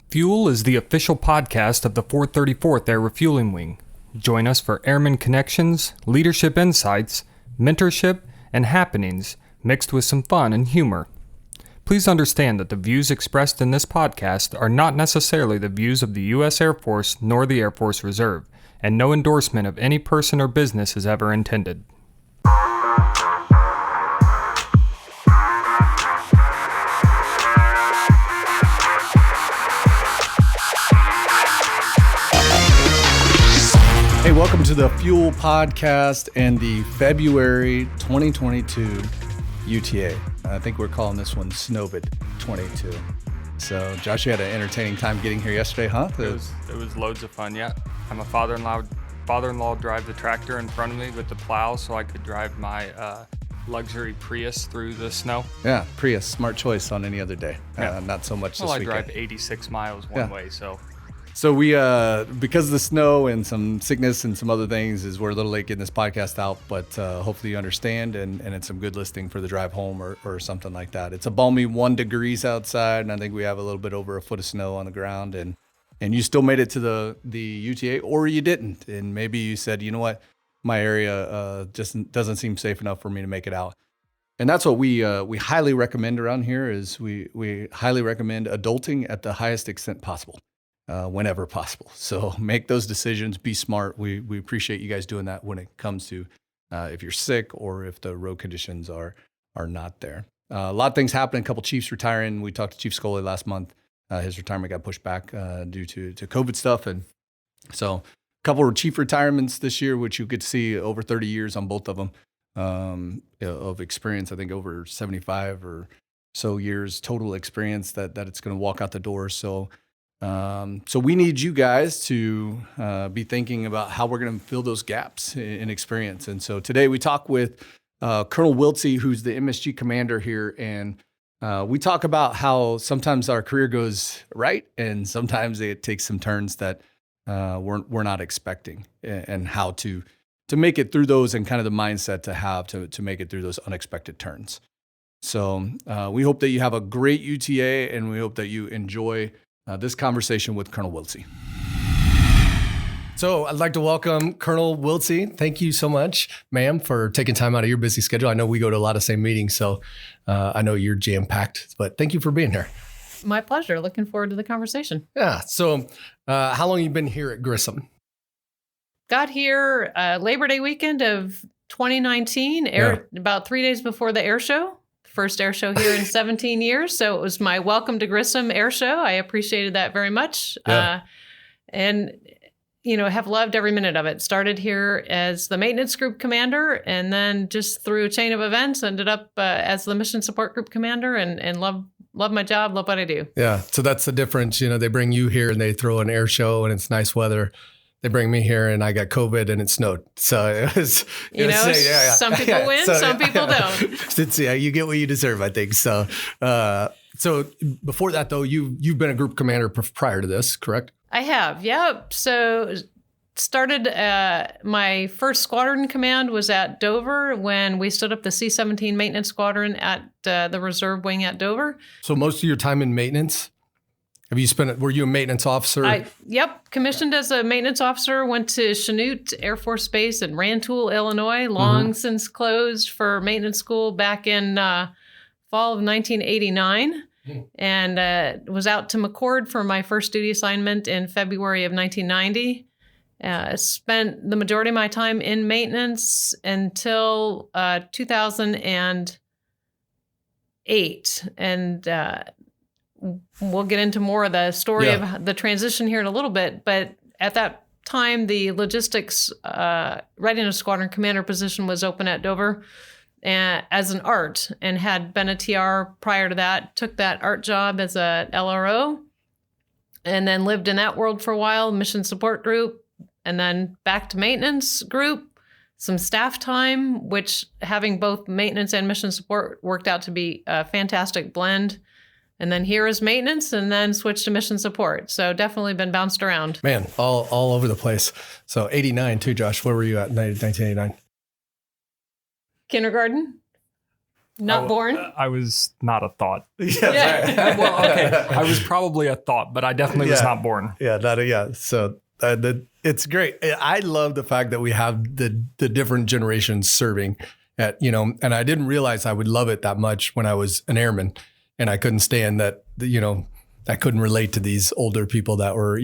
Fuel is the official podcast of the 434th Air Refueling Wing. Join us for airman connections, leadership insights, mentorship, and happenings mixed with some fun and humor. Please understand that the views expressed in this podcast are not necessarily the views of the U.S. Air Force nor the Air Force Reserve, and no endorsement of any person or business is ever intended. Hey, welcome to the Fuel Podcast and the February 2022 UTA. I think we're calling this one Snowbit 22. So, Josh, you had an entertaining time getting here yesterday, huh? It was loads of fun, yeah. I'm a father-in-law drive the tractor in front of me with the plow so I could drive my luxury Prius through the snow. Yeah, Prius, smart choice on any other day. Yeah. Not so much well, this I weekend. drive 86 miles one way, so... So we, because of the snow and some sickness and some other things, we're a little late getting this podcast out, but hopefully you understand, and it's some good listening for the drive home or something like that. It's a balmy 1 degrees outside, and I think we have a little bit over a foot of snow on the ground, and you still made it to the UTA, or you didn't, and maybe you said, you know what, my area just doesn't seem safe enough for me to make it out. And that's what we highly recommend around here is we highly recommend adulting at the highest extent possible. Whenever possible. So make those decisions, be smart. We appreciate you guys doing that when it comes to if you're sick or if the road conditions are not there. A lot of things happening. A couple chiefs retiring. We talked to Chief Scully last month. His retirement got pushed back due to COVID stuff. And so a couple of chief retirements this year, which you could see over 30 years on both of them of experience. I think over 75 or so years total experience that it's going to walk out the door. So we need you guys to be thinking about how we're going to fill those gaps in experience. And so today we talk with Colonel Wiltse, who's the MSG commander here, and we talk about how sometimes our career goes right, and sometimes it takes some turns that we're not expecting, and how to make it through those, and kind of the mindset to have to make it through those unexpected turns. So we hope that you have a great UTA, and we hope that you enjoy this conversation with Colonel Wiltse. So I'd like to welcome Colonel Wiltse. Thank you so much, ma'am, for taking time out of your busy schedule. I know we go to a lot of same meetings, so I know you're jam-packed, but thank you for being here. My pleasure. Looking forward to the conversation. Yeah. So how long have you been here at Grissom? Got here Labor Day weekend of 2019, about 3 days before the air show. First air show here in 17 years. So it was my welcome to Grissom air show. I appreciated that very much. Yeah. And, have loved every minute of it. Started here as the maintenance group commander, and then just through a chain of events, ended up as the mission support group commander, and love my job, love what I do. Yeah. So that's the difference. They bring you here and they throw an air show and it's nice weather. They bring me here and I got COVID and it snowed. So it was, some people win, some people don't. Yeah, you get what you deserve, I think. So, so before that though, you've been a group commander prior to this, correct? I have. Yep. So started my first squadron command was at Dover when we stood up the C-17 maintenance squadron at the reserve wing at Dover. So most of your time in maintenance? Were you a maintenance officer? Yep. Commissioned as a maintenance officer, went to Chanute Air Force Base in Rantoul, Illinois, long since closed for maintenance school back in fall of 1989. And was out to McCord for my first duty assignment in February of 1990. Spent the majority of my time in maintenance until 2008. And we'll get into more of the story of the transition here in a little bit, but at that time, the logistics readiness squadron commander position was open at Dover as an ART, and had been a TR prior to that. Took that ART job as a LRO, and then lived in that world for a while, mission support group, and then back to maintenance group, some staff time, which having both maintenance and mission support worked out to be a fantastic blend. And then here is maintenance, and then switched to mission support. So definitely been bounced around. Man, all over the place. So 89 too, Josh. Where were you at in 1989? Kindergarten. Not born? I was not a thought. Yeah. Well, okay. I was probably a thought, but I definitely was not born. Yeah. So it's great. I love the fact that we have the different generations serving at, and I didn't realize I would love it that much when I was an airman, and I couldn't stand that, I couldn't relate to these older people that were,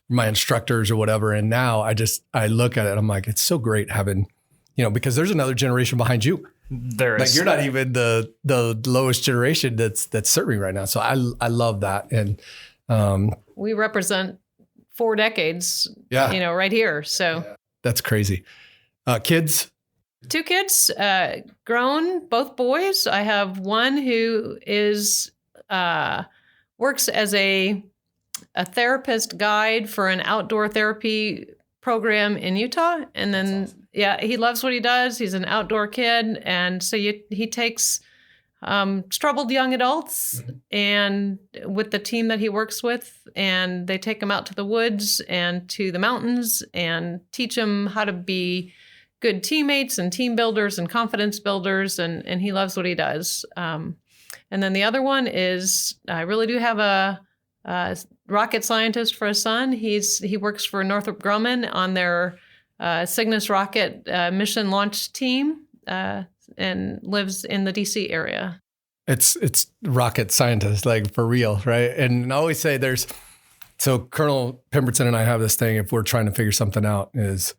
my instructors or whatever. And now I look at it, I'm like, it's so great having, because there's another generation behind you. There is. Like you're not even the lowest generation that's serving right now. So I love that. And we represent 4 decades, right here. So that's crazy. Kids? 2 kids, grown, both boys. I have one who is works as a therapist guide for an outdoor therapy program in Utah. And then, he loves what he does. He's an outdoor kid. And so he takes troubled young adults and with the team that he works with, and they take them out to the woods and to the mountains and teach them how to be good teammates and team builders and confidence builders. And he loves what he does. And then the other one is, I really do have a rocket scientist for a son. He works for Northrop Grumman on their Cygnus rocket mission launch team and lives in the DC area. It's rocket scientist, like for real, right? And I always say so Colonel Pemberton and I have this thing, if we're trying to figure something out, is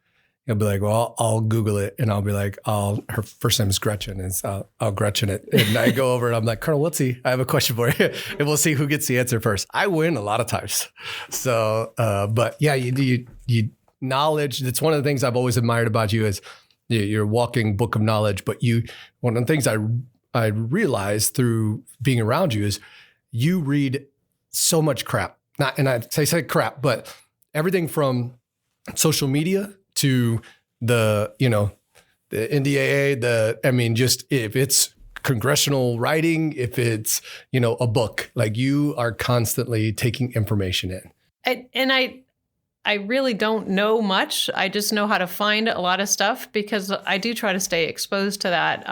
he'll be like, well, I'll Google it. And I'll be like, her first name is Gretchen. And so I'll Gretchen it. And I go over and I'm like, Colonel Wiltse, I have a question for you. And we'll see who gets the answer first. I win a lot of times. So, but yeah, you knowledge. That's one of the things I've always admired about you is you're a walking book of knowledge. But one of the things I realized through being around you is you read so much crap. And I say crap, but everything from social media to the NDAA, just if it's congressional writing, if it's, a book, like you are constantly taking information in. And I really don't know much. I just know how to find a lot of stuff because I do try to stay exposed to that.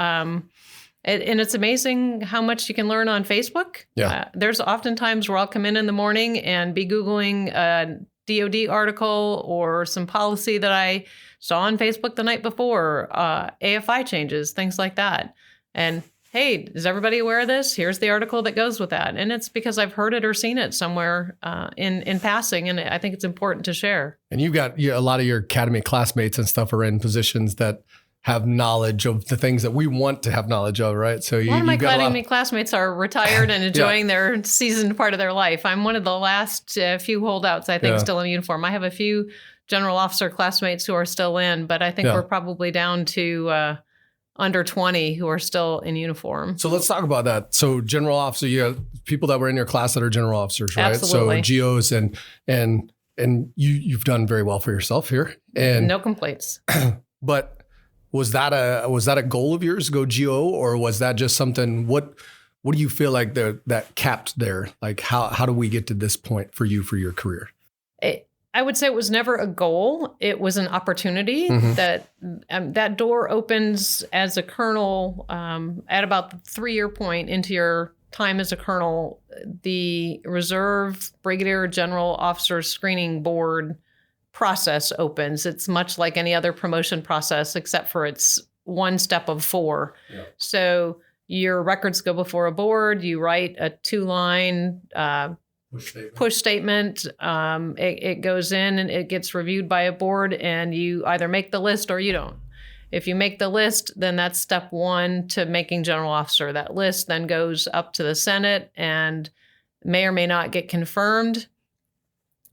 And it's amazing how much you can learn on Facebook. Yeah. There's often times where I'll come in the morning and be Googling a DOD article or some policy that I saw on Facebook the night before, AFI changes, things like that. And hey, is everybody aware of this? Here's the article that goes with that. And it's because I've heard it or seen it somewhere in passing. And I think it's important to share. And you've got a lot of your academy classmates and stuff are in positions that have knowledge of the things that we want to have knowledge of, right? So a lot of my academy classmates are retired and enjoying their seasoned part of their life. I'm one of the last few holdouts, I think, still in uniform. I have a few general officer classmates who are still in, but I think we're probably down to under 20 who are still in uniform. So let's talk about that. So general officer, you have people that were in your class that are general officers, right? Absolutely. So GOs and you've done very well for yourself here. And no complaints. But was that a goal of yours to go GO, or was that just something? What do you feel like that capped there? Like how do we get to this point for you for your career? I would say it was never a goal. It was an opportunity that door opens as a colonel at about the 3-year point into your time as a colonel. The Reserve Brigadier General Officer Screening Board process opens. It's much like any other promotion process, except for it's one step of 4. Yeah. So your records go before a board. You write a 2-line push statement. It goes in and it gets reviewed by a board, and you either make the list or you don't. If you make the list, then that's step 1 to making general officer. That list then goes up to the Senate and may or may not get confirmed.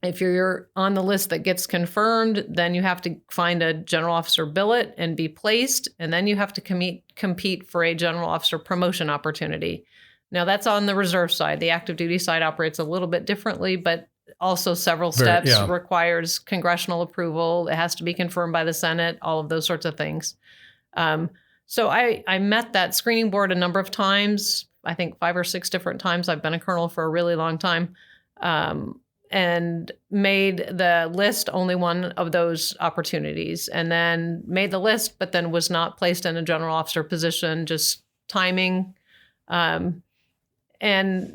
If you're on the list that gets confirmed, then you have to find a general officer billet and be placed, and then you have to compete for a general officer promotion opportunity. Now, that's on the reserve side. The active duty side operates a little bit differently, but also several steps, requires congressional approval. It has to be confirmed by the Senate, all of those sorts of things. So I met that screening board a number of times, I think 5 or 6 different times. I've been a colonel for a really long time. And made the list only one of those opportunities, and then made the list, but then was not placed in a general officer position, just timing. And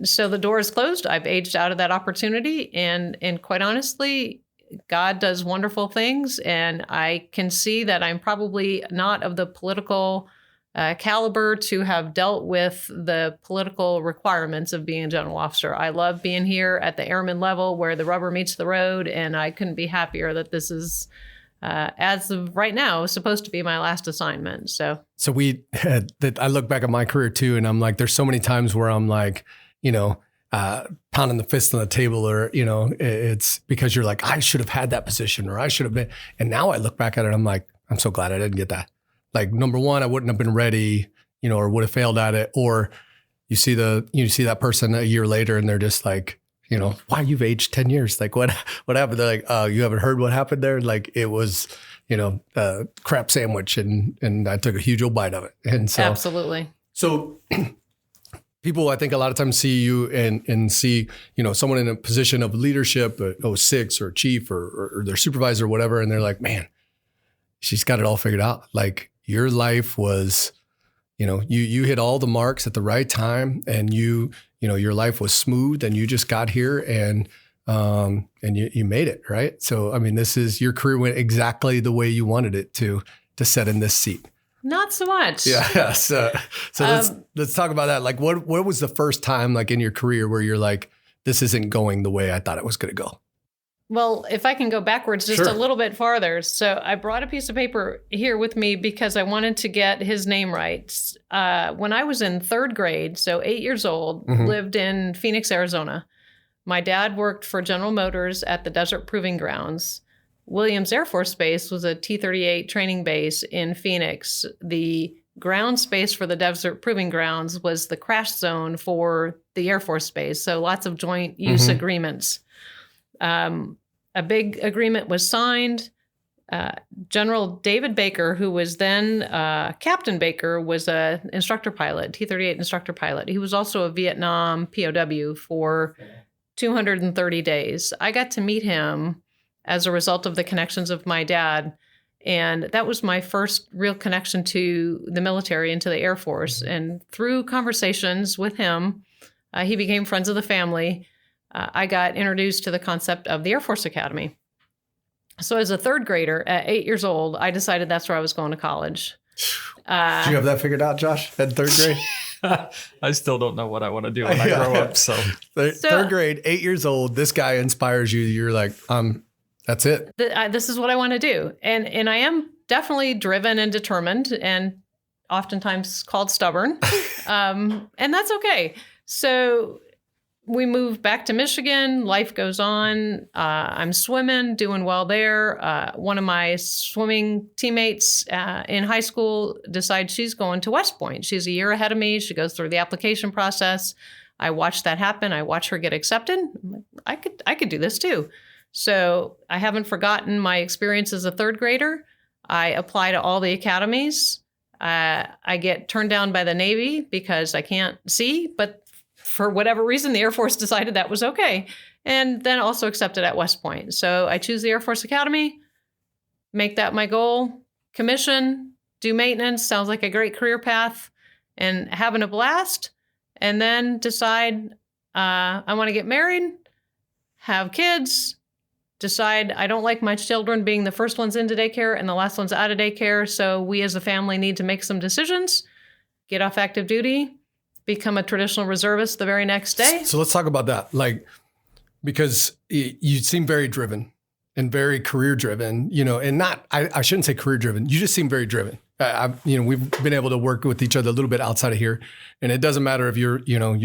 so the door is closed. I've aged out of that opportunity. And quite honestly, God does wonderful things. And I can see that I'm probably not of the political caliber to have dealt with the political requirements of being a general officer. I love being here at the airman level where the rubber meets the road. And I couldn't be happier that this is, as of right now, supposed to be my last assignment. So we had that. I look back at my career too, and I'm like, there's so many times where I'm like, pounding the fist on the table, or, it's because you're like, I should have had that position, or I should have been. And now I look back at it, I'm like, I'm so glad I didn't get that. Like, number one, I wouldn't have been ready, or would have failed at it. Or you see that person a year later and they're just like, why, you've aged 10 years. Like, what happened? They're like, oh, you haven't heard what happened there? Like, it was, a crap sandwich, and I took a huge old bite of it. And so, absolutely. So people, I think, a lot of times see you and see, someone in a position of leadership, 06 or chief or their supervisor or whatever. And they're like, man, she's got it all figured out. Like, your life was, you hit all the marks at the right time, and your life was smooth, and you just got here and you made it, right? So, I mean, your career went exactly the way you wanted it to set in this seat. Not so much. Yeah. So let's talk about that. Like, what was the first time, like, in your career where you're like, this isn't going the way I thought it was going to go? Well, if I can go backwards just a little bit farther. So I brought a piece of paper here with me because I wanted to get his name right. When I was in third grade, so 8 years old, lived in Phoenix, Arizona. My dad worked for General Motors at the Desert Proving Grounds. Williams Air Force Base was a T-38 training base in Phoenix. The ground space for the Desert Proving Grounds was the crash zone for the Air Force Base. So lots of joint use agreements. A big agreement was signed. General David Baker, who was then Captain Baker, was an instructor pilot, T-38 instructor pilot. He was also a Vietnam POW for 230 days. I got to meet him as a result of the connections of my dad. And that was my first real connection to the military and to the Air Force. And through conversations with him, he became friends of the family. I got introduced to the concept of the Air Force Academy. So as a third grader at 8 years old, I decided that's where I was going to college. Did you have that figured out, Josh, at third grade? I still don't know what I want to do when I grow up. So third grade, 8 years old, this guy inspires you. You're like, that's it. This is what I want to do. And I am definitely driven and determined, and oftentimes called stubborn. And that's okay. So we moved back to Michigan. Life goes on. I'm swimming, doing well there. One of my swimming teammates in high school decides she's going to West Point. She's a year ahead of me. She goes through the application process. I watch that happen. I watch her get accepted. I'm like, I could do this too. So I haven't forgotten my experience as a third grader. I apply to all the academies. I get turned down by the Navy because I can't see, but for whatever reason, the Air Force decided that was okay. And then also accepted at West Point. So I choose the Air Force Academy, make that my goal, commission, do maintenance, sounds like a great career path, and having a blast. And then decide I want to get married, have kids, decide I don't like my children being the first ones into daycare and the last ones out of daycare. So we as a family need to make some decisions, get off active duty, become a traditional reservist the very next day. So let's talk about that. Like, because you seem very driven and very career driven, and not, I shouldn't say career driven. You just seem very driven. We've been able to work with each other a little bit outside of here, and it doesn't matter if you're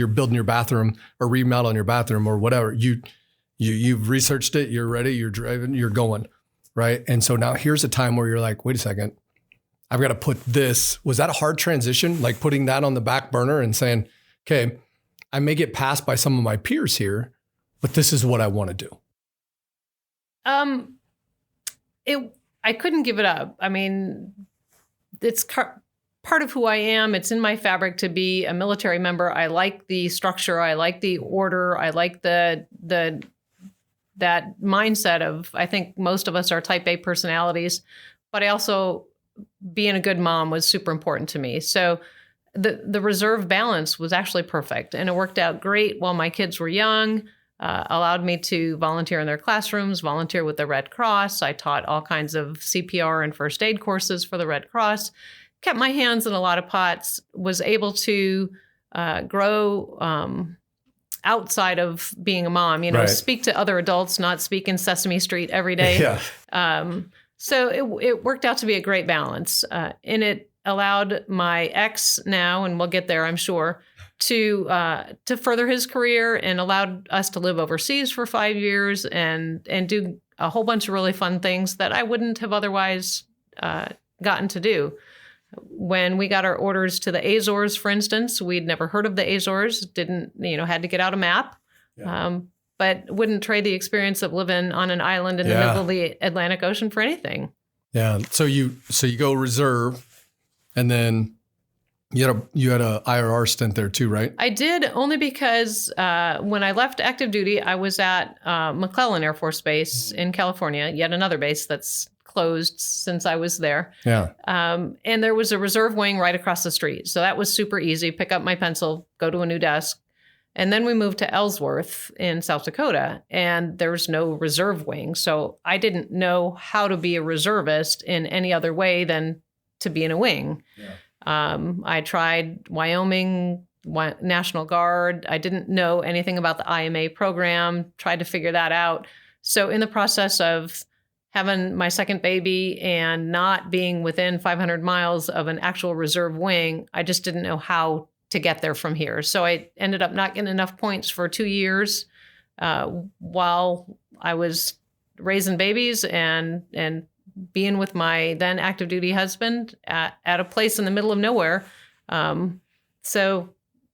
building your bathroom or remodeling your bathroom or whatever. You've researched it. You're ready. You're driving. You're going, right? And so now here's a time where you're like, wait a second. I've got to put this. Was that a hard transition? Like putting that on the back burner and saying, okay, I may get passed by some of my peers here, but this is what I want to do. I couldn't give it up. I mean, it's part of who I am. It's in my fabric to be a military member. I like the structure. I like the order. I like that mindset of, I think most of us are type A personalities, but I also, being a good mom was super important to me. So the reserve balance was actually perfect, and it worked out great while my kids were young. Allowed me to volunteer in their classrooms, volunteer with the Red Cross. I taught all kinds of CPR and first aid courses for the Red Cross, kept my hands in a lot of pots, was able to grow outside of being a mom, Right. speak to other adults, not speak in Sesame Street every day. Yeah. So it worked out to be a great balance. And it allowed my ex now, and we'll get there, I'm sure, to further his career, and allowed us to live overseas for 5 years and do a whole bunch of really fun things that I wouldn't have otherwise gotten to do. When we got our orders to the Azores, for instance, we'd never heard of the Azores, had to get out a map, but wouldn't trade the experience of living on an island in the middle of the Atlantic Ocean for anything. Yeah. So you go reserve, and then you had a IRR stint there too, right? I did, only because when I left active duty, I was at McClellan Air Force Base in California, yet another base that's closed since I was there. Yeah. And there was a reserve wing right across the street. So that was super easy. Pick up my pencil, go to a new desk. And then we moved to Ellsworth in South Dakota, and there was no reserve wing. So I didn't know how to be a reservist in any other way than to be in a wing. Yeah. I tried Wyoming National Guard. I didn't know anything about the IMA program, tried to figure that out. So in the process of having my second baby and not being within 500 miles of an actual reserve wing, I just didn't know how to get there from here. So I ended up not getting enough points for 2 years while I was raising babies and being with my then active duty husband at a place in the middle of nowhere. So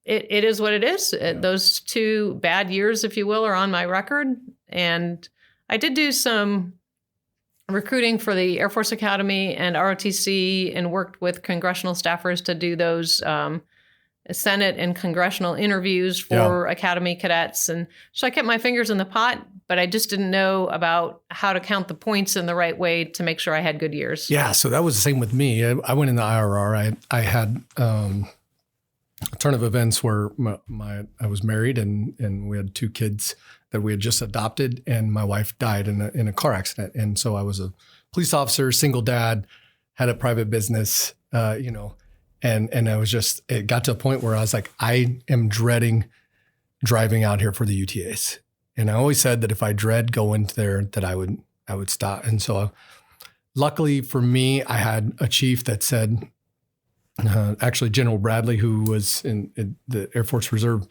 it is what it is. Those 2 bad years, if you will, are on my record. And I did do some recruiting for the Air Force Academy and ROTC, and worked with congressional staffers to do those Senate and congressional interviews for Academy cadets. And so I kept my fingers in the pot, but I just didn't know about how to count the points in the right way to make sure I had good years. Yeah. So that was the same with me. I went in the IRR. I had a turn of events where I was married, and we had 2 kids that we had just adopted, and my wife died in a car accident. And so I was a police officer, single dad, had a private business, and I was it got to a point where I was like, I am dreading driving out here for the UTAs. And I always said that if I dread going there, that I would stop. And so luckily for me, I had a chief that said, actually General Bradley, who was in the Air Force Reserve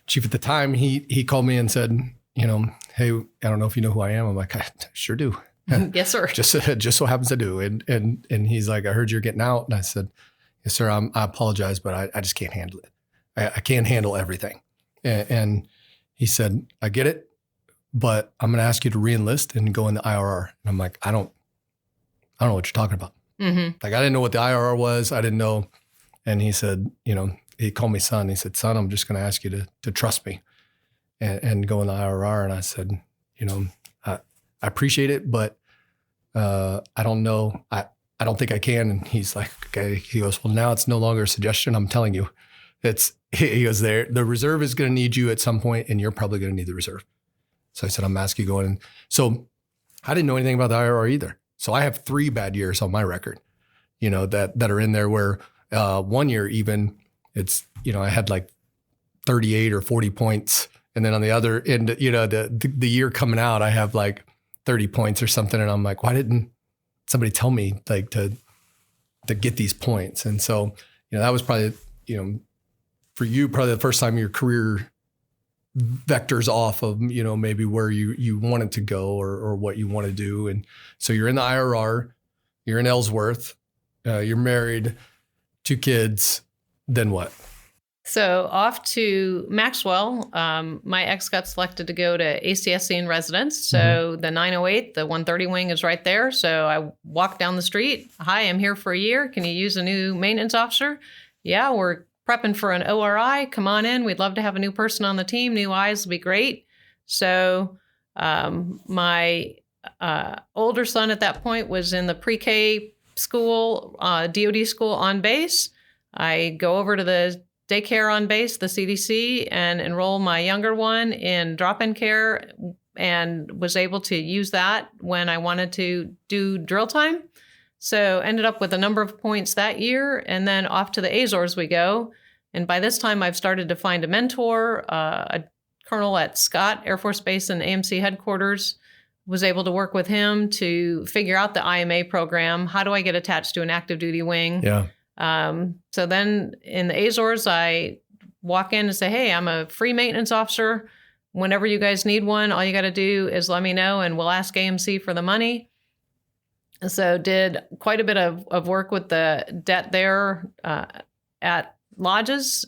chief at the time, he called me and said, hey, I don't know if you know who I am. I'm like, I sure do. Yes, sir. Just so happens I do. And he's like, I heard you're getting out. And I said, yes, sir, I apologize, but I just can't handle it. I can't handle everything. And he said, I get it, but I'm going to ask you to re-enlist and go in the IRR. And I'm like, I don't know what you're talking about. Mm-hmm. Like, I didn't know what the IRR was. I didn't know. And he said, he called me son. He said, son, I'm just going to ask you to trust me and go in the IRR. And I said, I appreciate it, but I don't know. I don't think I can. And he's like, okay. He goes, well, now it's no longer a suggestion. I'm telling you, he goes, the reserve is going to need you at some point, and you're probably going to need the reserve. So I said, I'm asking you going in. So I didn't know anything about the IRR either. So I have 3 bad years on my record, that are in there, where 1 year even it's, I had like 38 or 40 points. And then on the other end, the year coming out, I have like 30 points or something. And I'm like, why didn't somebody tell me like to get these points? And so, that was probably, for you, probably the first time your career vectors off of, maybe where you wanted to go or what you want to do. And so you're in the IRR, you're in Ellsworth, you're married, 2 kids, then what? So off to Maxwell. My ex got selected to go to ACSC in residence. So the 908, the 130 wing is right there. So I walked down the street. Hi, I'm here for a year. Can you use a new maintenance officer? Yeah, we're prepping for an ORI. Come on in. We'd love to have a new person on the team. New eyes will be great. So my older son at that point was in the pre-K school, DOD school on base. I go over to the daycare on base, the CDC, and enroll my younger one in drop-in care, and was able to use that when I wanted to do drill time. So ended up with a number of points that year, and then off to the Azores we go. And by this time, I've started to find a mentor, a colonel at Scott Air Force Base and AMC headquarters. Was able to work with him to figure out the IMA program. How do I get attached to an active duty wing? Yeah. So then in the Azores, I walk in and say, hey, I'm a free maintenance officer. Whenever you guys need one, all you got to do is let me know and we'll ask AMC for the money. So did quite a bit of work with the debt there at lodges.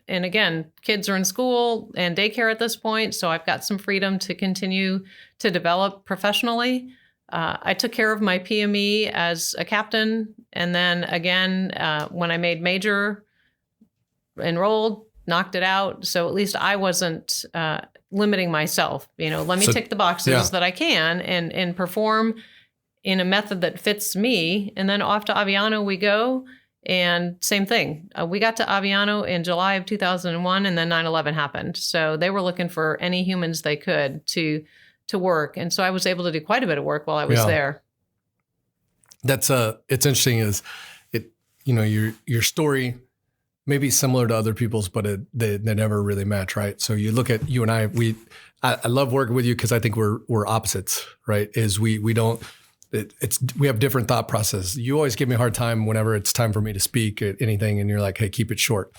And again, kids are in school and daycare at this point, so I've got some freedom to continue to develop professionally. I took care of my PME as a captain, and then again, when I made major, enrolled, knocked it out. So at least I wasn't limiting myself. Let me tick the boxes that I can and perform in a method that fits me. And then off to Aviano we go. And same thing. We got to Aviano in July of 2001, and then 9/11 happened. So they were looking for any humans they could to work. And so I was able to do quite a bit of work while I was there. That's it's interesting is it, your story may be similar to other people's, but they never really match, right? So you look at you and I love working with you because I think we're opposites, right? Is we don't. We have different thought processes. You always give me a hard time whenever it's time for me to speak at anything, and you're like, hey, keep it short.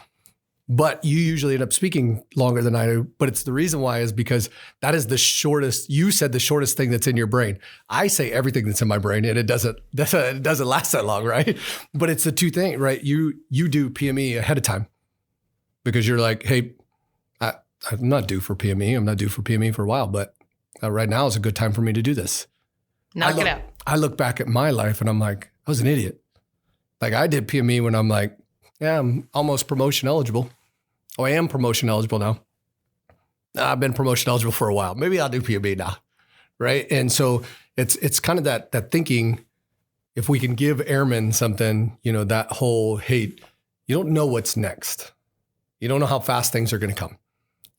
But you usually end up speaking longer than I do. But it's the reason why is because that is the shortest. You said the shortest thing that's in your brain. I say everything that's in my brain, and it doesn't last that long, right? But it's the two things, right? You do PME ahead of time because you're like, hey, I'm not due for PME. I'm not due for PME for a while, but right now is a good time for me to do this. Knock it out. I look back at my life and I'm like, I was an idiot. Like I did PME when I'm like, yeah, I'm almost promotion eligible. Oh, I am promotion eligible now. I've been promotion eligible for a while. Maybe I'll do PME now, right? And so it's kind of that thinking. If we can give airmen something, that whole, hey, you don't know what's next. You don't know how fast things are going to come.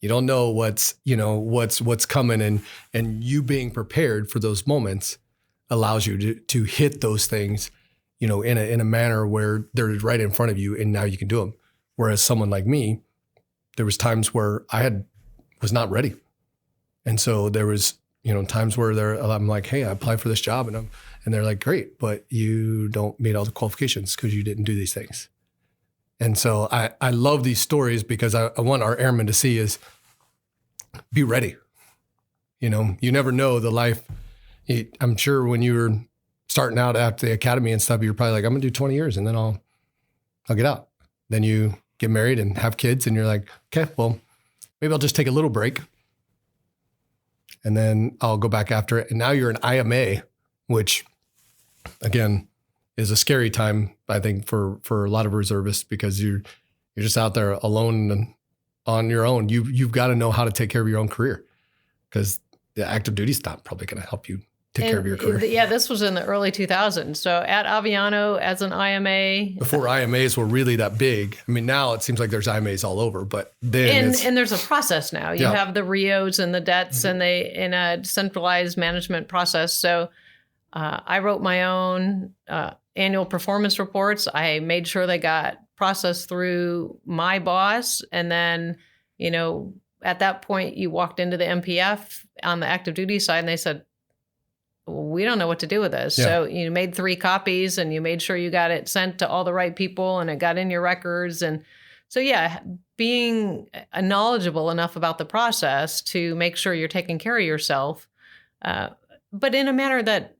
You don't know what's coming, and you being prepared for those moments allows you to hit those things, in a manner where they're right in front of you, and now you can do them. Whereas someone like me, there was times where was not ready, and so there was times where I'm like, hey, I applied for this job, and they're like, great, but you don't meet all the qualifications because you didn't do these things. And so I love these stories because I want our airmen to see is be ready. You never know the life. I'm sure when you were starting out at the academy and stuff, you're probably like, I'm gonna do 20 years and then I'll get out. Then you get married and have kids and you're like, okay, well, maybe I'll just take a little break and then I'll go back after it. And now you're an IMA, which again is a scary time, I think, for a lot of reservists because you're just out there alone and on your own. You've got to know how to take care of your own career because the active duty is not probably going to help you take care of your career. Yeah, this was in the early 2000s. So at Aviano as an IMA. Before IMAs were really that big. I mean, now it seems like there's IMAs all over, but then and there's a process now. You have the RIOs and the debts and they in a centralized management process. So I wrote my own annual performance reports. I made sure they got processed through my boss. And then, at that point, you walked into the MPF on the active duty side and they said, we don't know what to do with this. Yeah. So you made 3 copies and you made sure you got it sent to all the right people and it got in your records. And so, being knowledgeable enough about the process to make sure you're taking care of yourself, but in a manner that,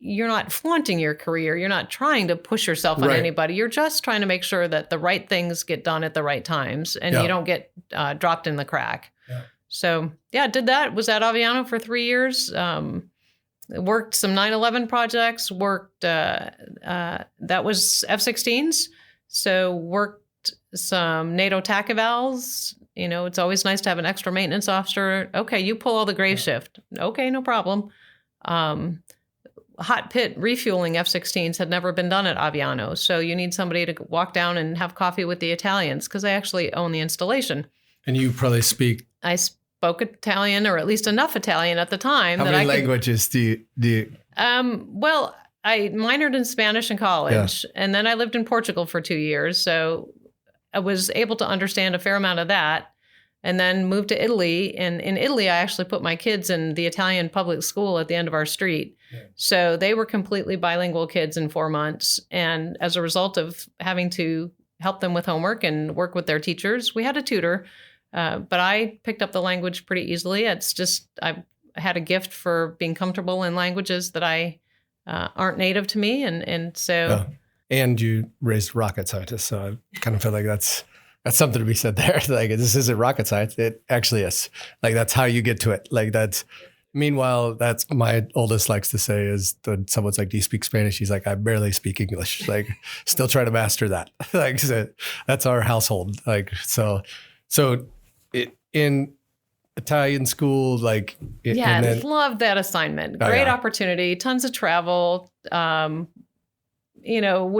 you're not flaunting your career. You're not trying to push yourself on anybody. You're just trying to make sure that the right things get done at the right times and you don't get dropped in the crack. Yeah. So, did that. Was at Aviano for 3 years. Worked some 9/11 projects. Worked, that was F-16s. So worked some NATO TAC evals. It's always nice to have an extra maintenance officer. Okay, you pull all the grave shift. Okay, no problem. hot pit refueling F-16s had never been done at Aviano. So you need somebody to walk down and have coffee with the Italians because they actually own the installation. And you probably speak. I spoke Italian, or at least enough Italian at the time. How many languages do you? Well, I minored in Spanish in college, and then I lived in Portugal for 2 years. So I was able to understand a fair amount of that. And then moved to Italy. And in Italy, I actually put my kids in the Italian public school at the end of our street. Yeah. So they were completely bilingual kids in 4 months. And as a result of having to help them with homework and work with their teachers, we had a tutor. But I picked up the language pretty easily. It's just, I had a gift for being comfortable in languages that aren't native to me. And so. And you raised rocket scientists. So I kind of feel like that's something to be said there. Like, this isn't rocket science. It actually is. Like, that's how you get to it. Like, meanwhile, that's my oldest likes to say is when someone's like, do you speak Spanish? He's like, I barely speak English. Like, still trying to master that. Like, so that's our household. Like, so in Italian school, like. Yeah, I loved that assignment. Great opportunity, tons of travel. Would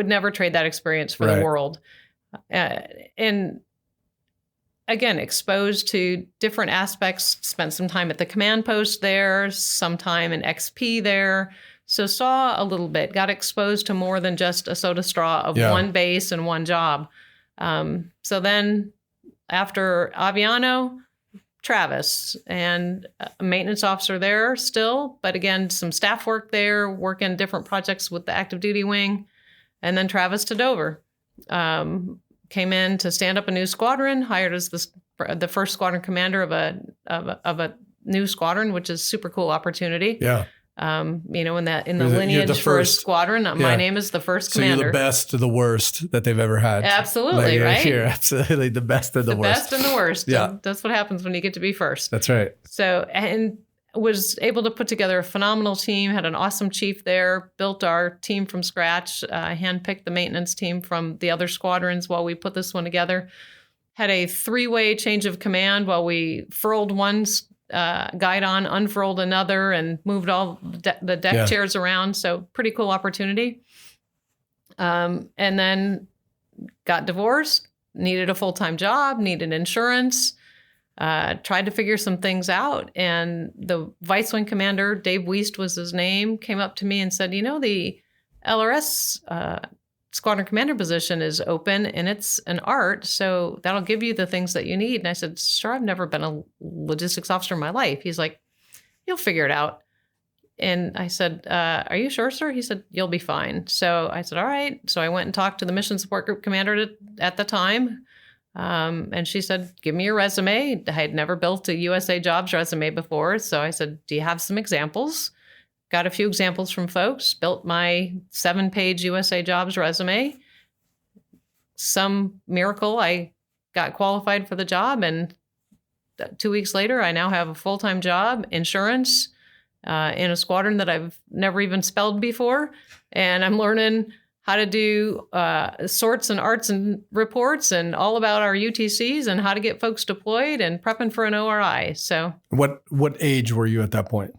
never trade that experience for the world. And again, exposed to different aspects, spent some time at the command post there, some time in XP there. So saw a little bit, got exposed to more than just a soda straw of one base and one job. So then after Aviano, Travis, and a maintenance officer there still, but again, some staff work there, working different projects with the active duty wing, and then Travis to Dover. Came in to stand up a new squadron, hired as the first squadron commander of a new squadron, which is super cool opportunity. Yeah. In the lineage for a squadron, my name is the first commander. So you're the best of the worst that they've ever had. Absolutely, right? You're absolutely the best of the worst. The best and the worst. Yeah. And that's what happens when you get to be first. That's right. So, and was able to put together a phenomenal team, had an awesome chief there, built our team from scratch, handpicked the maintenance team from the other squadrons while we put this one together. Had a 3-way change of command while we furled one guidon, unfurled another, and moved all the deck chairs around. So pretty cool opportunity. And then got divorced, needed a full-time job, needed insurance. Tried to figure some things out, and the vice wing commander, Dave Wiest was his name, came up to me and said, the LRS squadron commander position is open and it's an art, so that'll give you the things that you need. And I said, sure, I've never been a logistics officer in my life. He's like, you'll figure it out. And I said, are you sure, sir? He said, you'll be fine. So I said, all right. So I went and talked to the mission support group commander at the time. And she said, give me your resume. I had never built a USA Jobs resume before. So I said, do you have some examples? Got a few examples from folks, built my 7-page USA Jobs resume. Some miracle, I got qualified for the job. And 2 weeks later, I now have a full-time job, insurance, in a squadron that I've never even spelled before. And I'm learning how to do sorts and arts and reports and all about our UTCs and how to get folks deployed and prepping for an ORI. So what age were you at that point?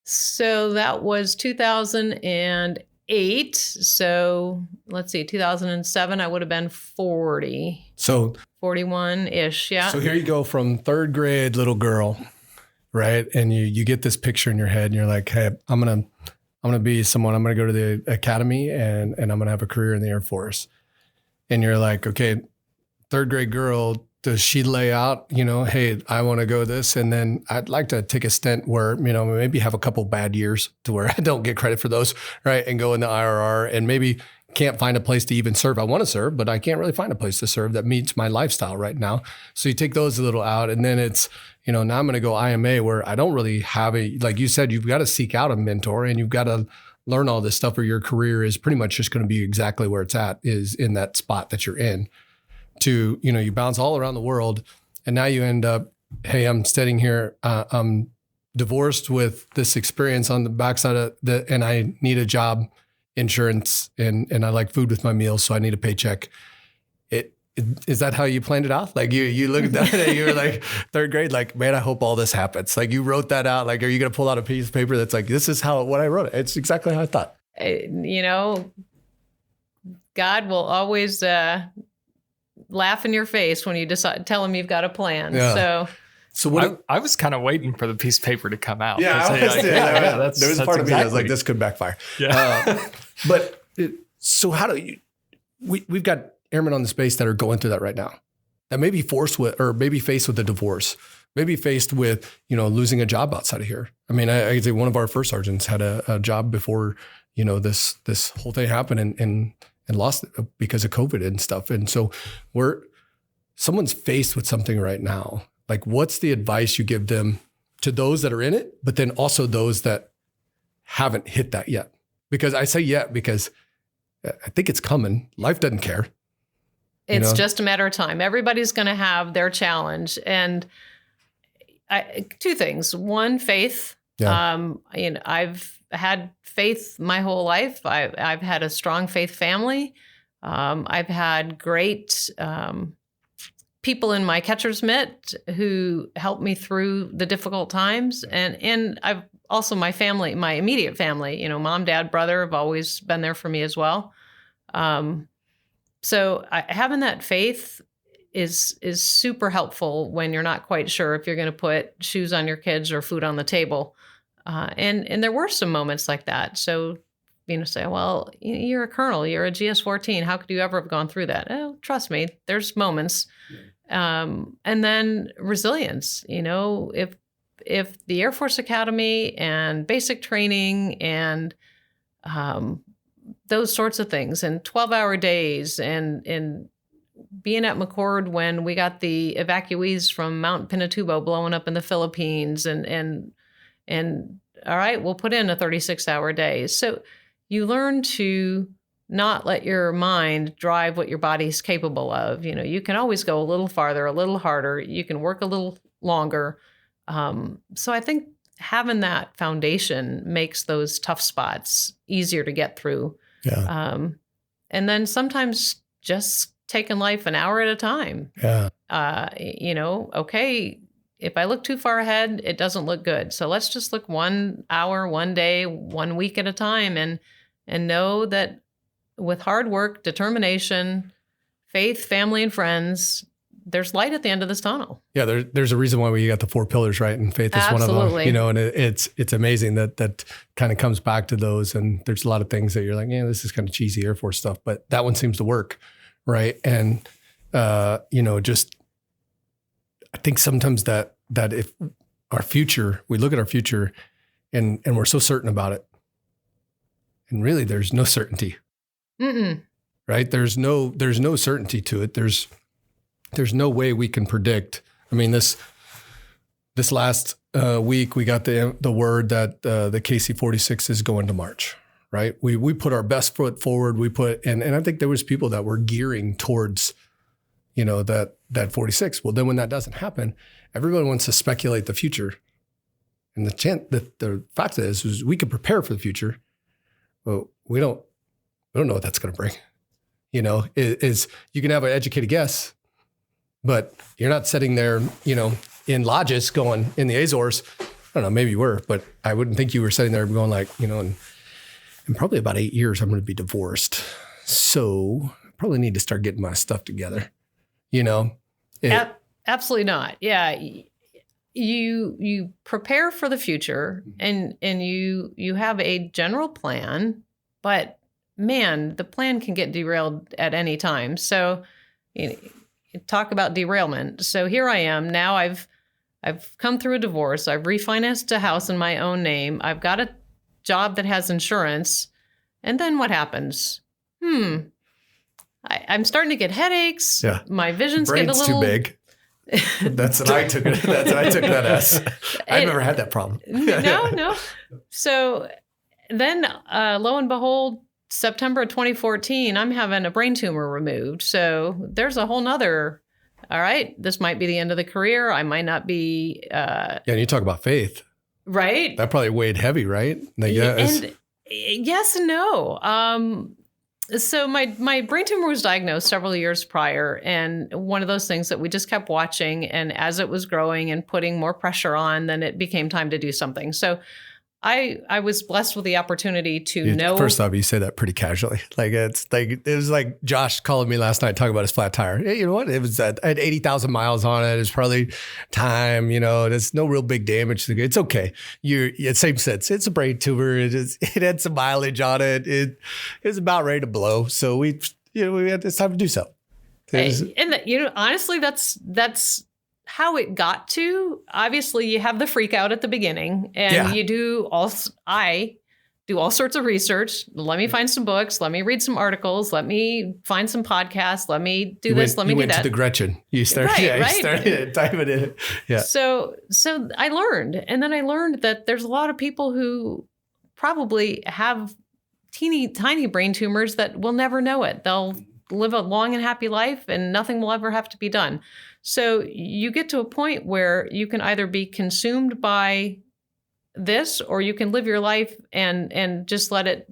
So that was 2008. So let's see, 2007, I would have been 40. So 41-ish, yeah. So here you go from third grade little girl, right? And you get this picture in your head and you're like, hey, I'm going to be someone, I'm going to go to the academy and I'm going to have a career in the Air Force. And you're like, okay, third grade girl, does she lay out, hey, I want to go this. And then I'd like to take a stint where, maybe have a couple bad years to where I don't get credit for those, right? And go in the IRR and maybe can't find a place to even serve. I want to serve, but I can't really find a place to serve that meets my lifestyle right now. So you take those a little out and then it's, now I'm going to go IMA where I don't really have like you said, you've got to seek out a mentor and you've got to learn all this stuff or your career is pretty much just going to be exactly where it's at, is in that spot that you're in. To, you bounce all around the world and now you end up, hey, I'm sitting here, I'm divorced with this experience on the backside of and I need a job, insurance, and I like food with my meals, so I need a paycheck. is that how you planned it out? Like you looked at it and you were like third grade, like, man, I hope all this happens. Like you wrote that out. Like, are you going to pull out a piece of paper that's like, this is what I wrote it. It's exactly how I thought. You know, God will always laugh in your face when you tell him you've got a plan. Yeah. So what I was kind of waiting for the piece of paper to come out. Yeah, there was part of me that was like, this could backfire. Yeah. So how do you? We've got airmen on the space that are going through that right now, that may be faced with a divorce, maybe faced with losing a job outside of here. I mean, I could say one of our first sergeants had a job before this whole thing happened and lost it because of COVID and stuff. And so someone's faced with something right now. Like, what's the advice you give them to those that are in it, but then also those that haven't hit that yet? Because I say yet because I think it's coming. Life doesn't care. It's just a matter of time. Everybody's going to have their challenge. And two things. One, faith. Yeah. I've had faith my whole life. I've had a strong faith family. I've had great people in my catcher's mitt who helped me through the difficult times. And I've also my family, my immediate family, mom, dad, brother have always been there for me as well. So having that faith is super helpful when you're not quite sure if you're going to put shoes on your kids or food on the table. And there were some moments like that. So, say, well, you're a colonel, you're a GS-14. How could you ever have gone through that? Oh, trust me, there's moments. And then resilience, if the Air Force Academy and basic training and those sorts of things and 12-hour days and being at McCord when we got the evacuees from Mount Pinatubo blowing up in the Philippines and all right, we'll put in a 36-hour day. So you learn to not let your mind drive what your body's capable of. You can always go a little farther, a little harder. You can work a little longer. So I think having that foundation makes those tough spots easier to get through. Yeah. And then sometimes just taking life an hour at a time. Yeah. Okay, if I look too far ahead, it doesn't look good. So let's just look 1 hour, 1 day, 1 week at a time and know that with hard work, determination, faith, family, and friends, there's light at the end of this tunnel. Yeah, there's a reason why we got the 4 pillars, right? And faith is Absolutely. one of them. And it's amazing that kind of comes back to those. And there's a lot of things that you're like, yeah, this is kind of cheesy Air Force stuff, but that one seems to work, right? And just I think sometimes that if our future, we look at our future and we're so certain about it, and really there's no certainty. Mm-mm. Right? There's no certainty to it. There's no way we can predict. I mean, this last week we got the word that the KC-46 is going to March. Right? We put our best foot forward. And I think there was people that were gearing towards, that 46. Well, then when that doesn't happen, everybody wants to speculate the future. And the fact is we can prepare for the future, but we don't know what that's going to bring. Is you can have an educated guess, but you're not sitting there, in lodges going in the Azores. I don't know, maybe you were, but I wouldn't think you were sitting there going like, in probably about 8 years, I'm going to be divorced. So I probably need to start getting my stuff together. Absolutely not. Yeah. You prepare for the future and you have a general plan, but man, the plan can get derailed at any time. So you talk about derailment. So here I am now. I've come through a divorce. I've refinanced a house in my own name. I've got a job that has insurance. And then what happens? I'm starting to get headaches. Yeah. My vision's getting a little too big. That's what I took it. That's what I took that as. I've never had that problem. No. So then, lo and behold, September of 2014, I'm having a brain tumor removed. So there's a whole nother, all right, this might be the end of the career. I might not be. Yeah, and you talk about faith. Right. That probably weighed heavy, right? And yes and no. So my brain tumor was diagnosed several years prior, and one of those things that we just kept watching, and as it was growing and putting more pressure on, then it became time to do something. So I was blessed with the opportunity to know. First off, you say that pretty casually. Like it was like Josh calling me last night talking about his flat tire. Hey, you know what? It was I had 80,000 miles on it. It's probably time. There's no real big damage. It's okay. Same sense. It's a brain tumor. It had some mileage on it. It was about ready to blow. So we had it's time to do so. Honestly, that's how it got to. Obviously, you have the freak out at the beginning, and I do all sorts of research. Let me find some books. Let me read some articles. Let me find some podcasts. Let me do this. Let me do that. You went to the Gretchen. You started, you started diving in. Yeah. So I learned, and then I learned that there's a lot of people who probably have tiny brain tumors that will never know it. They'll live a long and happy life, and nothing will ever have to be done. So you get to a point where you can either be consumed by this, or you can live your life and just let it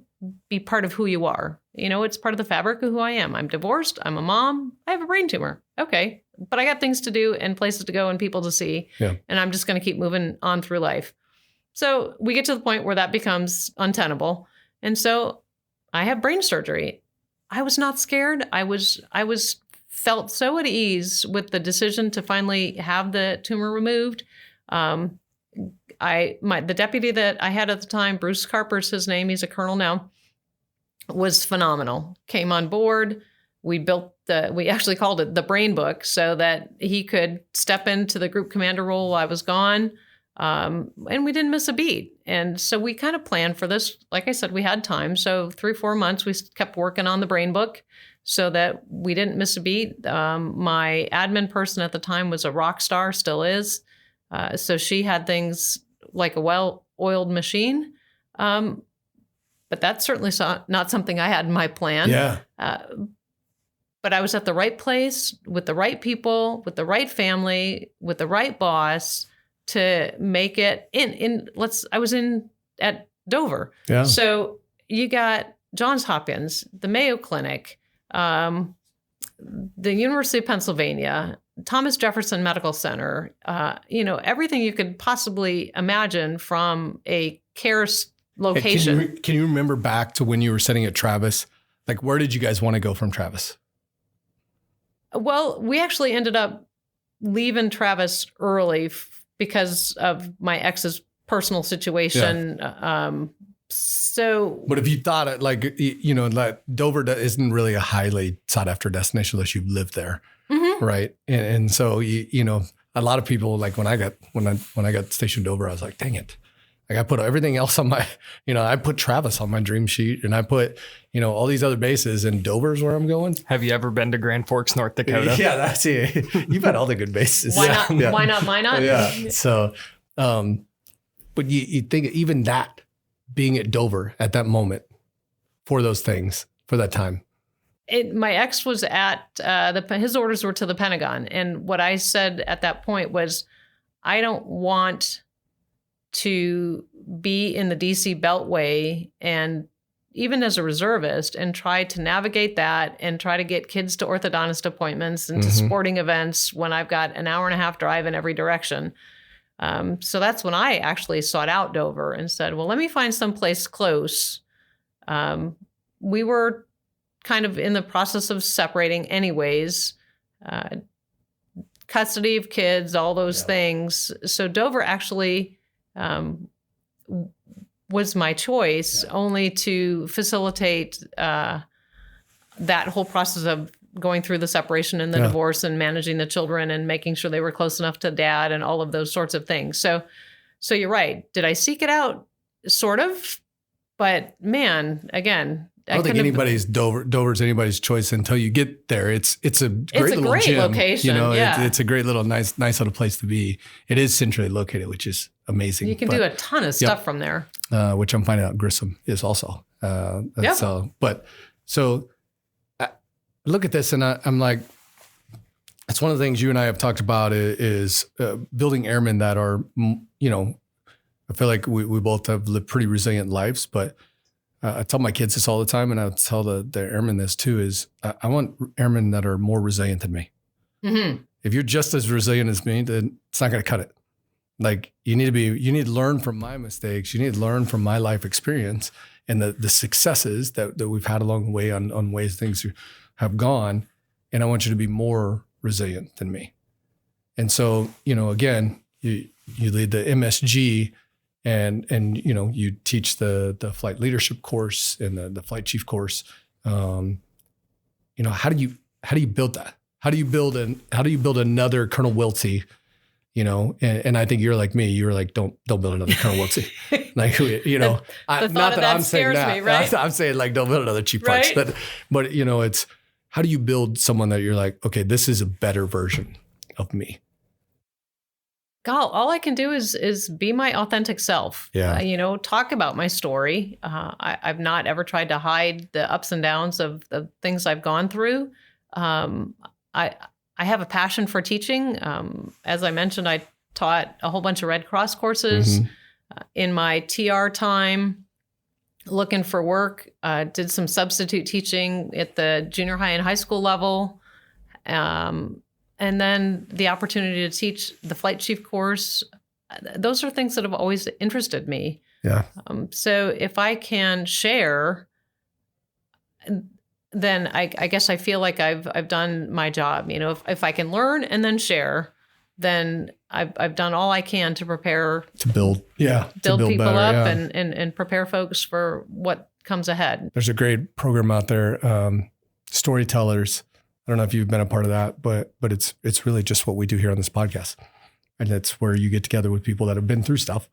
be part of who you are. It's part of the fabric of who I am. I'm divorced. I'm a mom. I have a brain tumor. Okay. But I got things to do and places to go and people to see. Yeah. And I'm just going to keep moving on through life. So we get to the point where that becomes untenable. And so I have brain surgery. I was not scared. I felt so at ease with the decision to finally have the tumor removed. The deputy that I had at the time, Bruce Carper's his name, he's a colonel now, was phenomenal. Came on board. We actually called it the brain book so that he could step into the group commander role while I was gone. And we didn't miss a beat. And so we kind of planned for this. Like I said, we had time. So 3-4 months, we kept working on the brain book so that we didn't miss a beat. My admin person at the time was a rock star, still is. So she had things like a well-oiled machine. But that's certainly not something I had in my plan. Yeah. But I was at the right place with the right people, with the right family, with the right boss to make it I was at Dover. Yeah. So you got Johns Hopkins, the Mayo Clinic, the University of Pennsylvania, Thomas Jefferson Medical Center, everything you could possibly imagine from a care location. Hey, can you remember back to when you were sitting at Travis? Like, where did you guys want to go from Travis? Well, we actually ended up leaving Travis early because of my ex's personal situation. Yeah. But if you thought it like Dover isn't really a highly sought after destination unless you've lived there. Mm-hmm. Right. And so, a lot of people, like when I got stationed over, I was like, dang it. Like I put everything else on my, I put Travis on my dream sheet and I put, all these other bases, and Dover's where I'm going. Have you ever been to Grand Forks, North Dakota? Yeah, that's it. You've had all the good bases. Why not? Yeah. Why not? Why not? Yeah. So, but you think even that being at Dover at that moment for those things, for that time. My ex was at, his orders were to the Pentagon. And what I said at that point was, I don't want to be in the DC Beltway and even as a reservist and try to navigate that and try to get kids to orthodontist appointments and to sporting events when I've got an hour and a half drive in every direction. So that's when I actually sought out Dover and said, well, let me find someplace close. We were kind of in the process of separating anyways, custody of kids, all those things. So Dover actually was my choice only to facilitate that whole process of going through the separation and the divorce and managing the children and making sure they were close enough to dad and all of those sorts of things. So you're right. Did I seek it out? Sort of. But man, again, I don't think Dover's anybody's choice until you get there. It's a great gym, location. It's a great little nice little place to be. It is centrally located, which is amazing. You can do a ton of stuff from there. Which I'm finding out Grissom is also. So I look at this and I'm like, it's one of the things you and I have talked about is building airmen that are, I feel like we both have lived pretty resilient lives, but I tell my kids this all the time, and I tell the airmen this too, is I want airmen that are more resilient than me. Mm-hmm. If you're just as resilient as me, then it's not going to cut it. Like you need to learn from my mistakes. You need to learn from my life experience and the successes that we've had along the way on ways things have gone. And I want you to be more resilient than me. And so, again, you lead the MSG and you teach the flight leadership course and the flight chief course. How do you build that? How do you build another Colonel Wiltse? And I think you're like me. You're like, don't build another Colonel Wiltse. Like, not that I'm saying that. Me, right? I'm saying like, don't build another Chief Parks. Right? But it's how do you build someone that you're like, okay, this is a better version of me. God, all I can do is be my authentic self. Yeah. Talk about my story. I've not ever tried to hide the ups and downs of the things I've gone through. I have a passion for teaching. As I mentioned, I taught a whole bunch of Red Cross courses in my TR time, looking for work. Did some substitute teaching at the junior high and high school level. And then the opportunity to teach the flight chief course. Those are things that have always interested me. Yeah. So if I can share, then I guess I feel like I've done my job. If I can learn and then share, then I've done all I can to prepare to build people better, up and prepare folks for what comes ahead. There's a great program out there, Storytellers. I don't know if you've been a part of that, but it's really just what we do here on this podcast, and it's where you get together with people that have been through stuff,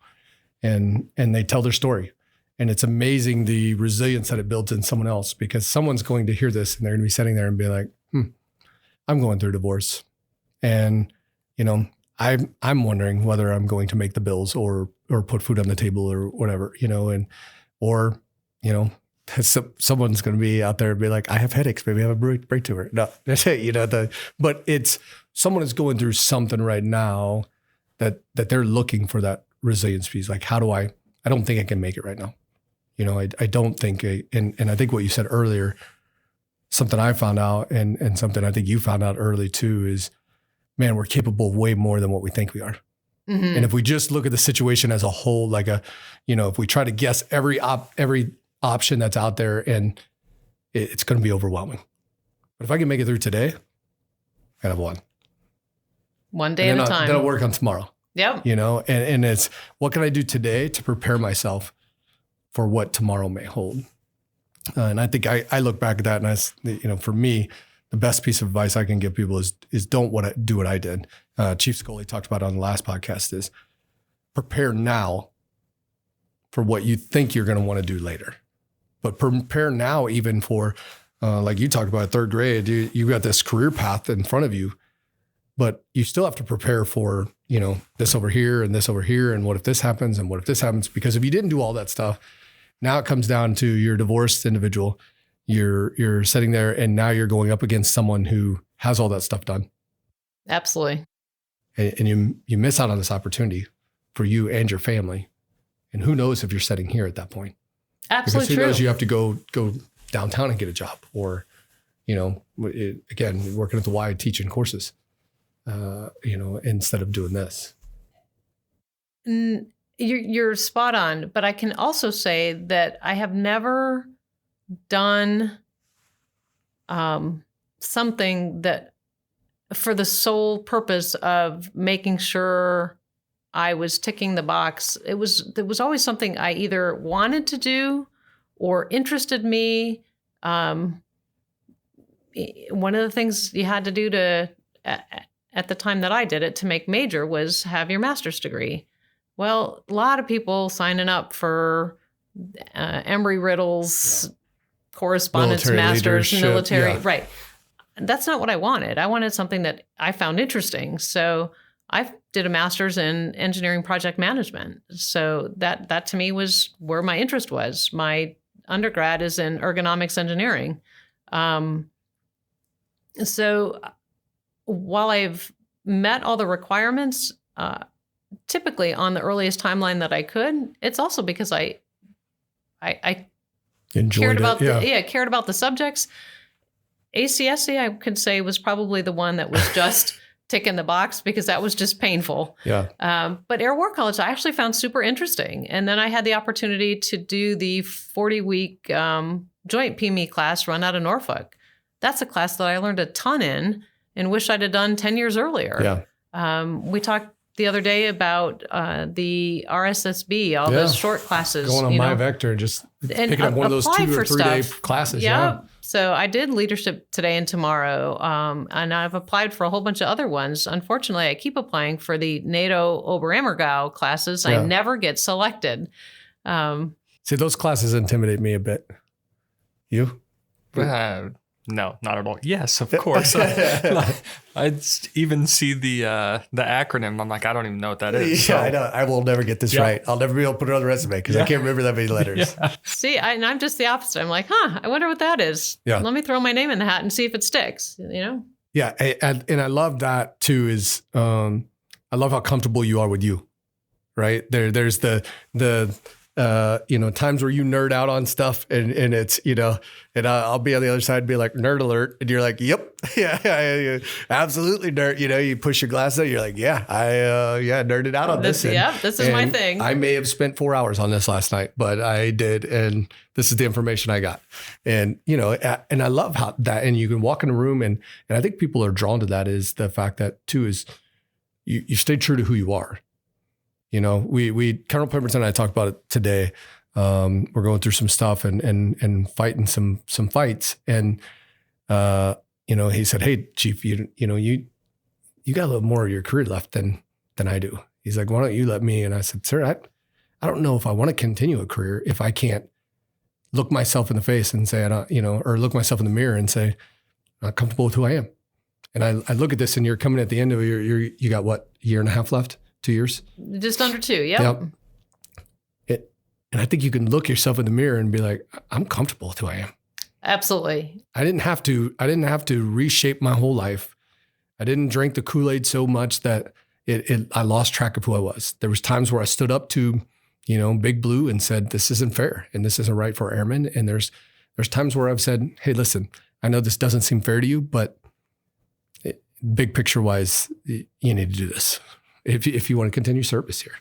and they tell their story. And it's amazing the resilience that it builds in someone else, because someone's going to hear this and they're going to be sitting there and be like, I'm going through divorce. And, I'm wondering whether I'm going to make the bills or put food on the table or whatever, or someone's going to be out there and be like, I have headaches, maybe I have a break to her. No, but it's someone is going through something right now that they're looking for that resilience piece. Like, I don't think I can make it right now. I don't think, and I think what you said earlier, something I found out and something I think you found out early too is, man, we're capable of way more than what we think we are. Mm-hmm. And if we just look at the situation as a whole, like if we try to guess every option that's out there, and it's going to be overwhelming. But if I can make it through today, I have one day at a time. Then I'll work on tomorrow. Yep. And it's what can I do today to prepare myself for what tomorrow may hold. And I think I look back at that, and for me, the best piece of advice I can give people is don't do what I did. Chief Scully talked about on the last podcast is prepare now for what you think you're going to want to do later, but prepare now even for, like you talked about third grade, you got this career path in front of you, but you still have to prepare for, this over here and this over here. And what if this happens? And what if this happens? Because if you didn't do all that stuff, now it comes down to you're a divorced individual. You're sitting there and now you're going up against someone who has all that stuff done. Absolutely. And you miss out on this opportunity for you and your family. And who knows if you're sitting here at that point. Absolutely because who knows you have to go downtown and get a job, or, again, working at the Y teaching courses, instead of doing this. You're spot on, but I can also say that I have never done something that for the sole purpose of making sure I was ticking the box. There was always something I either wanted to do or interested me. One of the things you had to do at the time that I did it to make major was have your master's degree. Well, a lot of people signing up for Embry-Riddle's correspondence master's, military, right. That's not what I wanted. I wanted something that I found interesting. So I did a master's in engineering project management. So that to me was where my interest was. My undergrad is in ergonomics engineering. So while I've met all the requirements, typically on the earliest timeline that I could, it's also because I Enjoyed cared about the subjects. ACSC, I could say, was probably the one that was just ticking the box because that was just painful. Yeah. But Air War College, I actually found super interesting. And then I had the opportunity to do the 40-week joint PME class run out of Norfolk. That's a class that I learned a ton in and wish I'd have done 10 years earlier. Yeah. We talked the other day about the RSSB, all those short classes. Going on My Vector and just picking up one of those 2 or 3 day classes. Yeah. So I did leadership today and tomorrow, and I've applied for a whole bunch of other ones. Unfortunately, I keep applying for the NATO Oberammergau classes. I never get selected. See, those classes intimidate me a bit. You? No, not at all. Yes, of course. I even see the acronym. I'm like, I don't even know what that is. Yeah, I know. I will never get this right. I'll never be able to put it on the resume because I can't remember that many letters. See, and I'm just the opposite. I'm like, I wonder what that is. Yeah. Let me throw my name in the hat and see if it sticks, Yeah, and I love that too is I love how comfortable you are with you, right? There's the times where you nerd out on stuff and it's, and I'll be on the other side and be like, nerd alert. And you're like, yep, yeah, absolutely nerd. You push your glasses out. You're like, I nerded out on this. This is my thing. I may have spent 4 hours on this last night, but I did. And this is the information I got. And, and I love how that, and you can walk in a room and I think people are drawn to that is the fact that too is you stay true to who you are. We Colonel Pemberton and I talked about it today. We're going through some stuff and fighting some fights. And, he said, hey, Chief, you got a little more of your career left than I do. He's like, why don't you let me? And I said, sir, I don't know if I want to continue a career if I can't look myself in the face and say, or look myself in the mirror and say, I'm not comfortable with who I am. And I look at this and you're coming at the end of you got what, a year and a half left? 2 years? Just under 2, yep. And I think you can look yourself in the mirror and be like, I'm comfortable with who I am. Absolutely. I didn't have to reshape my whole life. I didn't drink the Kool-Aid so much that I lost track of who I was. There was times where I stood up to, Big Blue and said, this isn't fair and this isn't right for airmen. And there's times where I've said, hey, listen, I know this doesn't seem fair to you, but big picture wise, you need to do this. If you want to continue service here.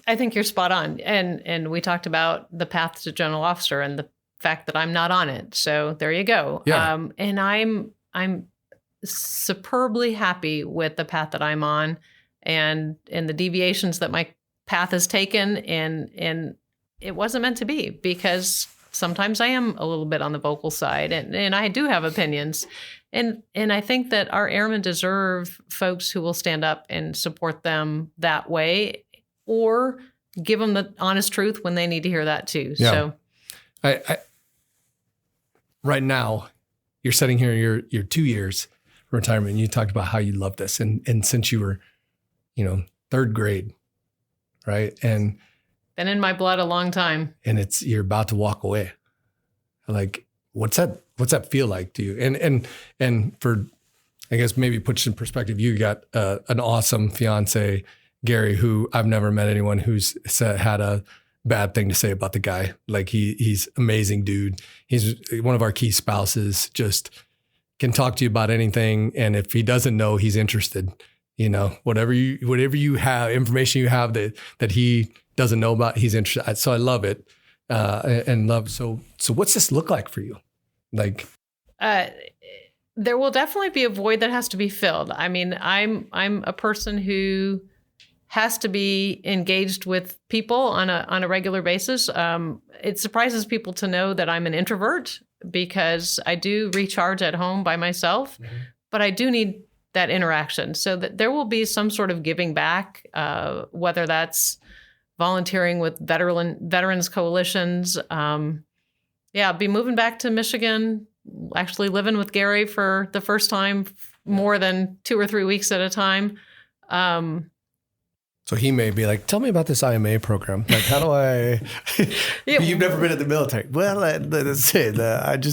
I think you're spot on. And we talked about the path to general officer and the fact that I'm not on it. So there you go. Yeah. And I'm superbly happy with the path that I'm on and the deviations that my path has taken. And it wasn't meant to be because sometimes I am a little bit on the vocal side and I do have opinions. And I think that our airmen deserve folks who will stand up and support them that way or give them the honest truth when they need to hear that too. Yeah. So I right now you're sitting here, you're 2 years retirement and you talked about how you love this. And since you were, 3rd grade, right? And been in my blood a long time. And you're about to walk away. Like, what's that feel like to you? And for, I guess maybe put in perspective, you got an awesome fiance, Gary, who I've never met anyone who's had a bad thing to say about the guy. Like he's amazing dude. He's one of our key spouses, just can talk to you about anything. And if he doesn't know, he's interested, whatever you have, information you have that he doesn't know about, he's interested. So I love it. So what's this look like for you? Like, there will definitely be a void that has to be filled. I mean, I'm a person who has to be engaged with people on a regular basis. It surprises people to know that I'm an introvert because I do recharge at home by myself, but I do need that interaction so that there will be some sort of giving back, whether that's volunteering with veterans coalitions. I'll be moving back to Michigan, actually living with Gary for the first time, more than 2 or 3 weeks at a time. So he may be like, tell me about this IMA program. Like, how do I, you've never been in the military. Well, let's say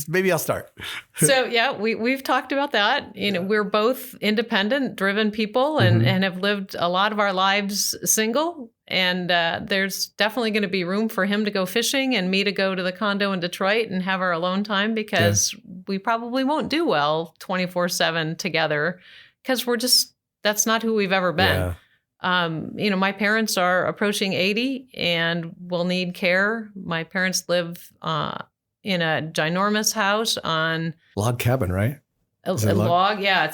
maybe I'll start. So yeah, we've talked about that. We're both independent, driven people and have lived a lot of our lives single. And there's definitely going to be room for him to go fishing and me to go to the condo in Detroit and have our alone time, because we probably won't do well 24/7 together, because that's not who we've ever been. Yeah. My parents are approaching 80 and will need care. My parents live in a ginormous house on log cabin, right? A log, yeah.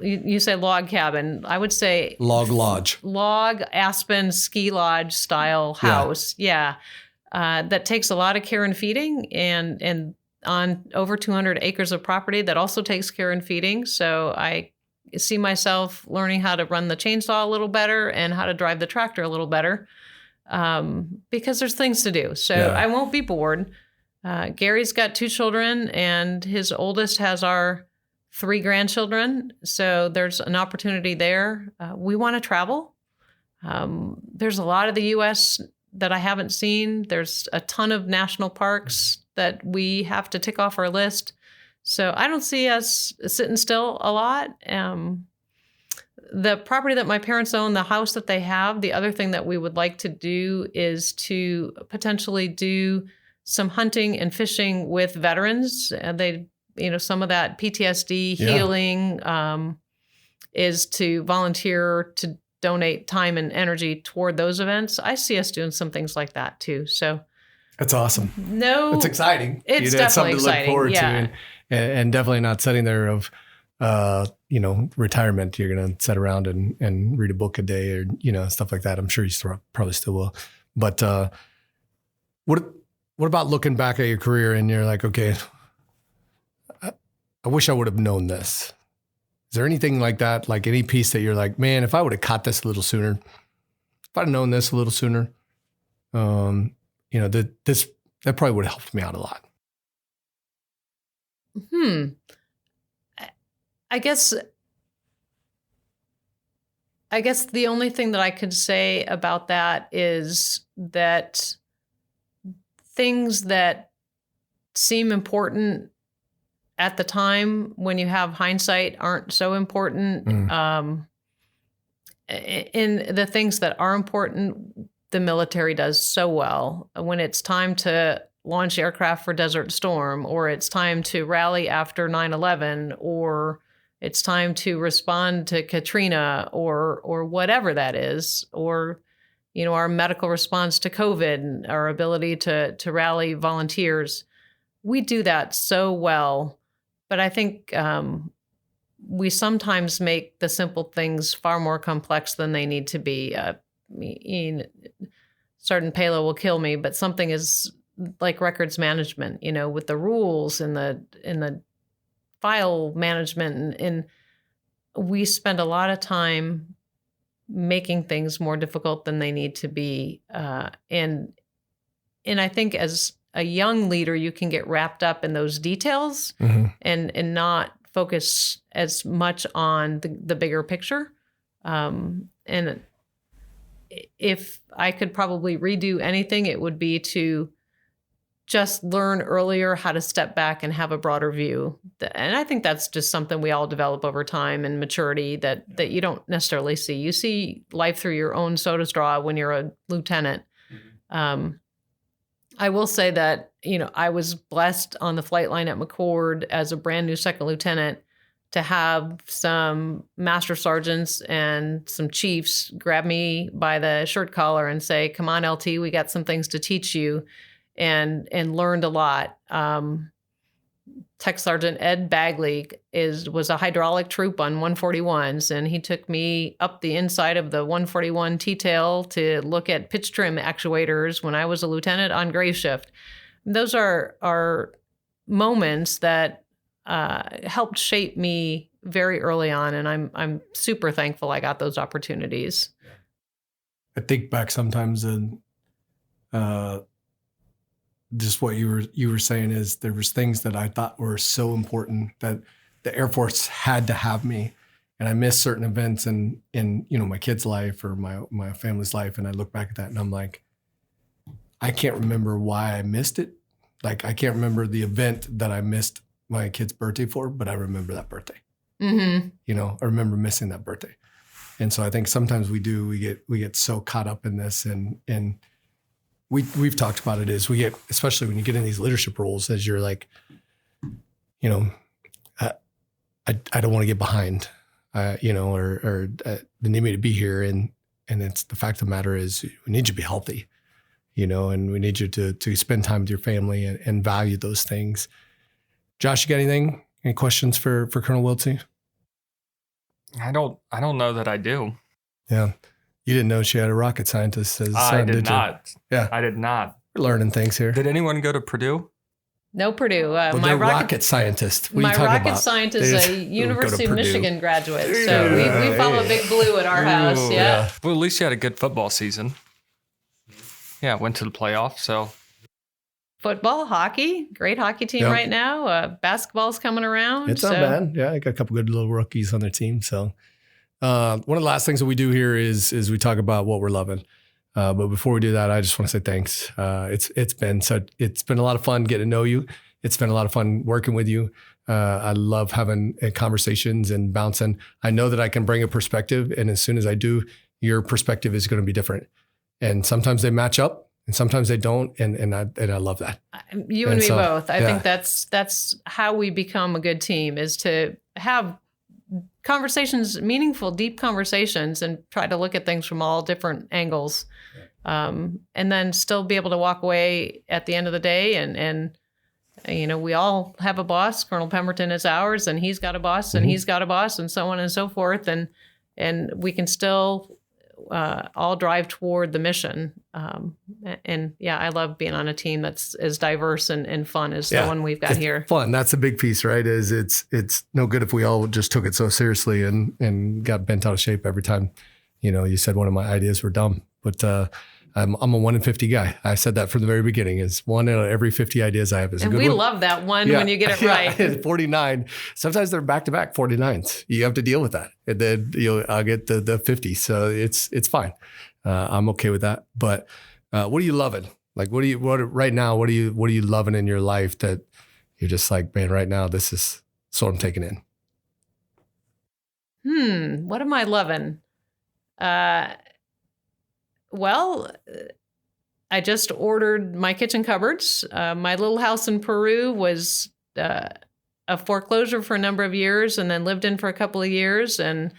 You say log cabin. I would say log lodge, log aspen ski lodge style house. Yeah, that takes a lot of care and feeding, and on over 200 acres of property that also takes care and feeding. So I see myself learning how to run the chainsaw a little better and how to drive the tractor a little better, because there's things to do. So I won't be bored. Gary's got 2 children, and his oldest has our 3 grandchildren. So there's an opportunity there. We want to travel. There's a lot of the U.S. that I haven't seen. There's a ton of national parks that we have to tick off our list. So I don't see us sitting still a lot. The property that my parents own, the house that they have, the other thing that we would like to do is to potentially do some hunting and fishing with veterans. Some of that PTSD healing is to volunteer to donate time and energy toward those events. I see us doing some things like that too. So that's awesome. It's exciting. It's definitely something exciting. To look forward to, and definitely not sitting there of, retirement. You're going to sit around and read a book a day or, stuff like that. I'm sure you probably still will. But what about looking back at your career and you're like, okay, I wish I would have known this. Is there anything like that, like any piece that you're like, man, if I would have caught this a little sooner, if I'd known this a little sooner, that probably would have helped me out a lot. I guess the only thing that I could say about that is that things that seem important at the time when you have hindsight aren't so important. In the things that are important, the military does so well. When it's time to launch aircraft for Desert Storm, or it's time to rally after 9/11, or it's time to respond to Katrina, or whatever that is, or our medical response to COVID, our ability to rally volunteers, we do that so well. But I think we sometimes make the simple things far more complex than they need to be. Sergeant Palo will kill me, but something is like records management, with the rules and the file management, and we spend a lot of time making things more difficult than they need to be. And I think as a young leader, you can get wrapped up in those details and not focus as much on the bigger picture. And if I could probably redo anything, it would be to just learn earlier how to step back and have a broader view. And I think that's just something we all develop over time and maturity that you don't necessarily see. You see life through your own soda straw when you're a lieutenant. I will say that, I was blessed on the flight line at McChord as a brand new second lieutenant to have some master sergeants and some chiefs grab me by the shirt collar and say, "Come on, LT, we got some things to teach you," and learned a lot. Tech Sergeant Ed Bagley was a hydraulic troop on 141s, and he took me up the inside of the 141 T-tail to look at pitch trim actuators when I was a lieutenant on grave shift. Those are moments that helped shape me very early on, and I'm super thankful I got those opportunities. I think back sometimes and just what you were saying is there was things that I thought were so important that the Air Force had to have me, and I missed certain events in my kid's life or my family's life, and I look back at that and I'm like, I can't remember why I missed it. Like, I can't remember the event that I missed my kid's birthday for, but I remember that birthday. I remember missing that birthday. And so I think sometimes we get so caught up in this, and we've talked about it, is we get, especially when you get in these leadership roles, as you're like, you know, I don't want to get behind, you know, or they need me to be here. And it's the fact of the matter is we need you to be healthy, you know, and we need you to spend time with your family and value those things. Josh, you got anything? Any questions for Colonel Wiltse? I don't know that I do. Yeah. You didn't know she had a rocket scientist as a son, I did did not. you? Yeah. I did not. We're learning things here. Did anyone go to Purdue? No, Purdue. Well, my they're rocket scientist. What are my you talking rocket about? scientist is a University of Purdue. Michigan graduate. So we follow Big Blue at our house. Ooh, Yeah. Well, at least you had a good football season. Yeah, went to the playoffs. So Football, hockey, great hockey team Yeah. right now. Basketball's coming around. It's not bad. Yeah, I got a couple good little rookies on their team. So one of the last things that we do here is we talk about what we're loving. But before we do that, I just want to say thanks. It's been a lot of fun getting to know you. It's been a lot of fun working with you. I love having conversations and bouncing. I know that I can bring a perspective, and as soon as I do, your perspective is going to be different. And sometimes they match up, and sometimes they don't. And I love that. You and me so, both. I yeah. think that's how we become a good team, is to have conversations, meaningful, deep conversations, and try to look at things from all different angles. And then still be able to walk away at the end of the day. And you know, we all have a boss. Colonel Pemberton is ours, and he's got a boss, and he's got a boss, and so on and so forth. And we can still all drive toward the mission. And yeah, I love being on a team that's as diverse and fun as the one we've got here. Fun. That's a big piece, right? Is it's no good if we all just took it so seriously and got bent out of shape every time. You know, you said one of my ideas were dumb, but I'm a 1 in 50 guy. I said that from the very beginning. Is 1 out of every 50 ideas I have is a And good we one. love that one when you get it right. 49. Sometimes they're back-to-back 49s. You have to deal with that. And then I'll get the 50. So it's fine. I'm okay with that. But what are you loving? Like, what right now, what are you loving in your life that you're just like, man, right now, this is what I'm taking in? What am I loving? Well, I just ordered my kitchen cupboards. My little house in Peru was a foreclosure for a number of years, and then lived in for a couple of years. And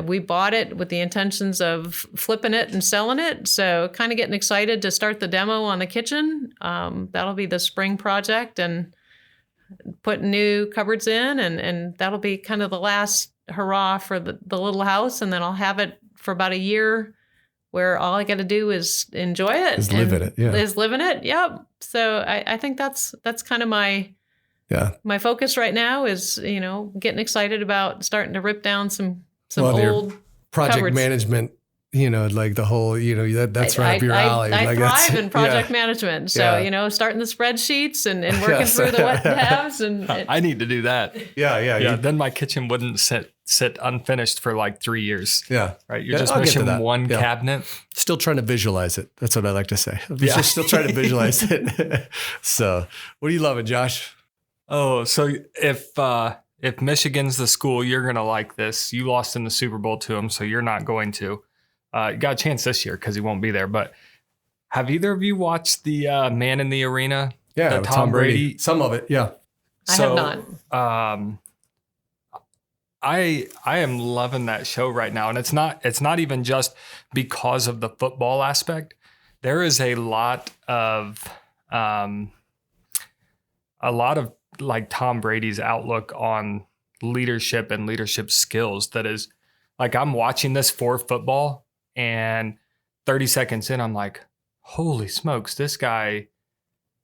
we bought it with the intentions of flipping it and selling it. So kind of getting excited to start the demo on the kitchen. That'll be the spring project, and put new cupboards in, and that'll be kind of the last hurrah for the little house. And then I'll have it for about a year, where all I got to do is enjoy it. Is live in it, yeah. Is live in it, yep. So I think that's kind of my focus right now, is, you know, getting excited about starting to rip down some old project cupboards. Management. You know, like the whole, you know, that's right up your alley. I like thrive in project management. So, you know, starting the spreadsheets and working through the what haves. And I need to do that. Yeah. Then my kitchen wouldn't sit unfinished for like 3 years. Yeah. Right. You're just missing one cabinet. Still trying to visualize it. That's what I like to say. Just still trying to visualize it. So what are you loving, Josh? Oh, so if Michigan's the school, you're going to like this. You lost in the Super Bowl to them, so you're not going to. You got a chance this year because he won't be there. But have either of you watched the Man in the Arena? Yeah, Tom Brady. Some of it, yeah. I have not. I am loving that show right now, and it's not even just because of the football aspect. There is a lot of like Tom Brady's outlook on leadership and leadership skills. That is, like, I'm watching this for football, and 30 seconds in, I'm like, holy smokes, this guy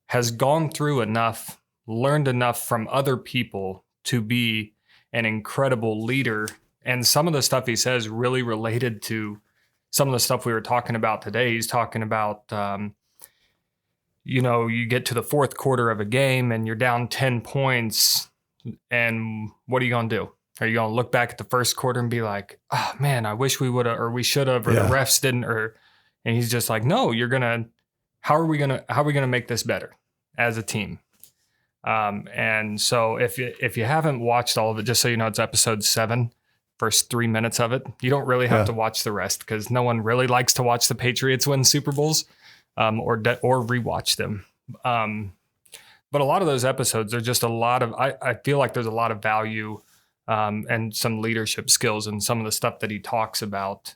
has gone through enough, learned enough from other people to be an incredible leader. And some of the stuff he says really related to some of the stuff we were talking about today. He's talking about, you know, you get to the fourth quarter of a game and you're down 10 points. And what are you going to do? Are you going to look back at the first quarter and be like, oh man, I wish we would have, or we should have, or the refs didn't, and he's just like, no, how are we going to make this better as a team? And so if you haven't watched all of it, just so you know, it's episode 7 first 3 minutes of it. You don't really have to watch the rest because no one really likes to watch the Patriots win Super Bowls or rewatch them. But a lot of those episodes are just a lot of, I feel like there's a lot of value and some leadership skills and some of the stuff that he talks about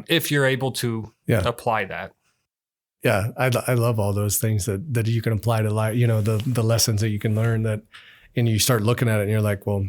if you're able to apply that. Yeah, I love all those things that you can apply to life, the lessons that you can learn that, and you start looking at it and you're like, well,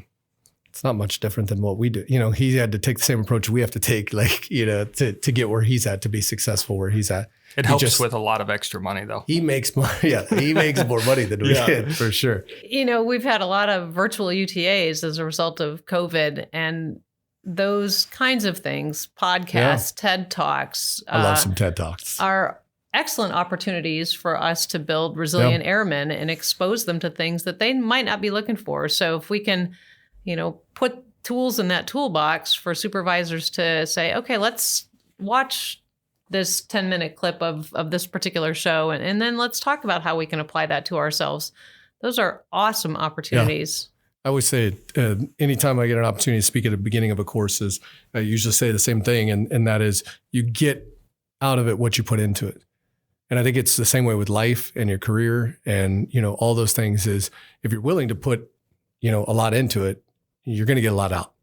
it's not much different than what we do. He had to take the same approach we have to take, to get where he's at, to be successful where he's at. It helps with a lot of extra money though. He makes money. Yeah, he makes more money than we did, for sure. We've had a lot of virtual UTAs as a result of COVID, and those kinds of things, podcasts, TED Talks. I love some TED Talks. Are excellent opportunities for us to build resilient airmen and expose them to things that they might not be looking for. So if we can, put tools in that toolbox for supervisors to say, okay, let's watch this 10-minute clip of this particular show, and then let's talk about how we can apply that to ourselves. Those are awesome opportunities. I always say anytime I get an opportunity to speak at the beginning of a course, I usually say the same thing, and that is you get out of it what you put into it. And I think it's the same way with life and your career and, all those things is if you're willing to put, a lot into it, you're going to get a lot out.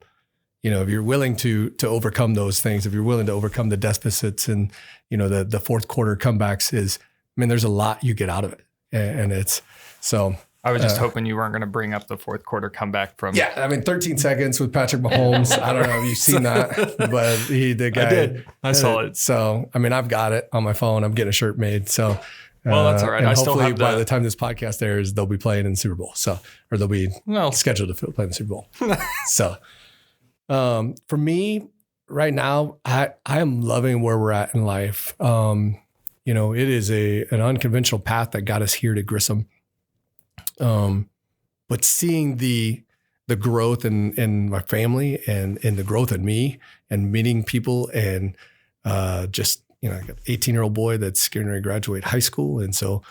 If you're willing to overcome those things, if you're willing to overcome the deficits and, the fourth quarter comebacks there's a lot you get out of it. And it's so. I was just hoping you weren't going to bring up the fourth quarter comeback from. Yeah, 13 seconds with Patrick Mahomes. I don't know if you've seen that, but the guy. I did. I saw it. So, I've got it on my phone. I'm getting a shirt made. So, well, that's all right. And I hopefully still have by the time this podcast airs, they'll be playing in the Super Bowl. So, or they'll be scheduled to play in the Super Bowl. So, for me right now, I am loving where we're at in life. It is an unconventional path that got us here to Grissom. But seeing the growth in my family and the growth in me and meeting people and I got an 18-year-old boy that's getting ready to graduate high school. And so,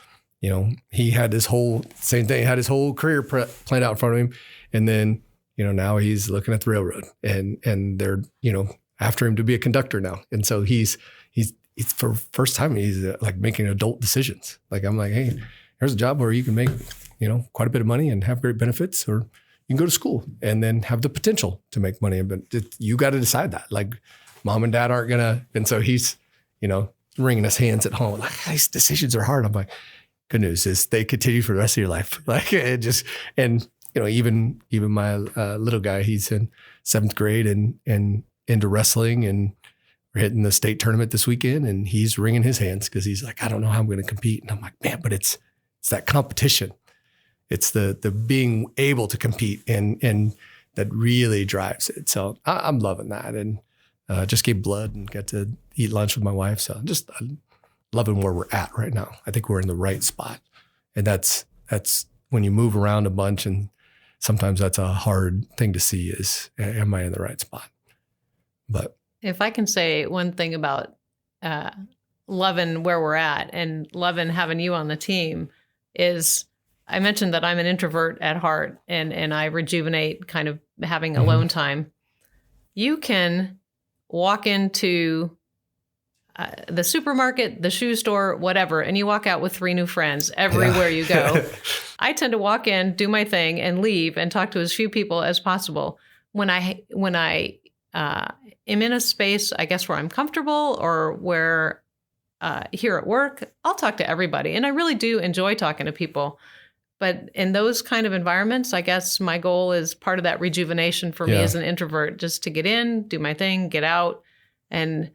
he had his whole same thing, had his whole career planned out in front of him. And then, now he's looking at the railroad and they're, after him to be a conductor now. And so he's for the first time, he's like making adult decisions. Like, I'm like, hey, here's a job where you can make, quite a bit of money and have great benefits, or you can go to school and then have the potential to make money. But you got to decide that. Like, mom and dad aren't gonna. And so he's, wringing his hands at home. Like, these decisions are hard. I'm like, good news is they continue for the rest of your life. Like, even my little guy, he's in 7th grade and into wrestling, and we're hitting the state tournament this weekend, and he's wringing his hands because he's like, I don't know how I'm going to compete. And I'm like, man, but it's that competition. It's the being able to compete and that really drives it. So I'm loving that, and just gave blood and got to eat lunch with my wife. So just loving where we're at right now. I think we're in the right spot, and that's when you move around a bunch, and sometimes that's a hard thing to see is, am I in the right spot? But if I can say one thing about loving where we're at and loving having you on the team is, I mentioned that I'm an introvert at heart and I rejuvenate kind of having alone time. You can walk into the supermarket, the shoe store, whatever, and you walk out with 3 new friends everywhere you go. I tend to walk in, do my thing, and leave and talk to as few people as possible. When I am in a space, I guess, where I'm comfortable or where here at work, I'll talk to everybody. And I really do enjoy talking to people. But in those kind of environments, I guess my goal is part of that rejuvenation for me as an introvert, just to get in, do my thing, get out. And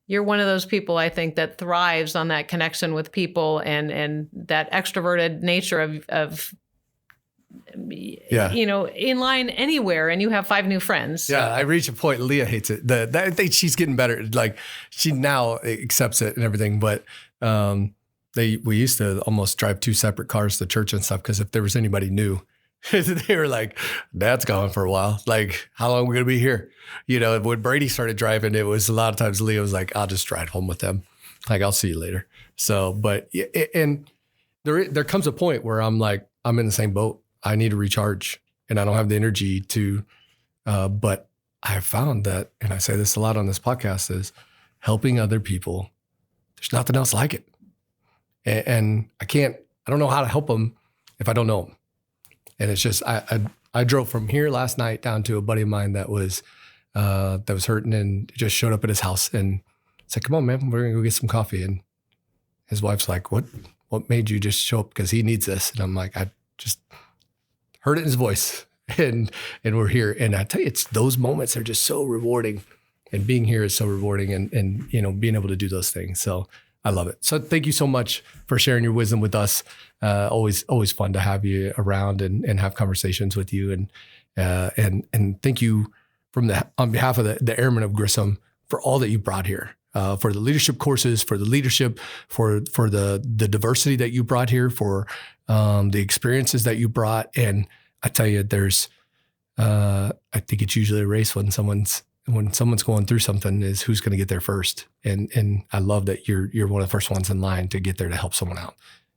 you're one of those people, I think, that thrives on that connection with people and that extroverted nature of in line anywhere, and you have 5 new friends. Yeah, I reach a point. Leah hates it. I think she's getting better. Like, she now accepts it and everything, but we used to almost drive 2 separate cars to church and stuff, because if there was anybody new, they were like, Dad's gone for a while. Like, how long are we going to be here? When Brady started driving, it was a lot of times Leah was like, I'll just drive home with them. Like, I'll see you later. So, but, and there comes a point where I'm like, I'm in the same boat. I need to recharge and I don't have the energy to, but I have found that, and I say this a lot on this podcast, is helping other people. There's nothing else like it. And I don't know how to help them if I don't know them. And it's just, I drove from here last night down to a buddy of mine that was hurting and just showed up at his house and said, come on, man, we're going to go get some coffee. And his wife's like, what made you just show up? Because he needs this. And I'm like, I just heard it in his voice and we're here. And I tell you, it's those moments are just so rewarding, and being here is so rewarding, and being able to do those things. So I love it. So thank you so much for sharing your wisdom with us. Always fun to have you around and have conversations with you. And thank you on behalf of the Airmen of Grissom for all that you brought here, for the leadership courses, for the leadership, for the diversity that you brought here, for the experiences that you brought. And I tell you, I think it's usually a race when someone's going through something, is who's going to get there first. And I love that you're one of the first ones in line to get there to help someone out.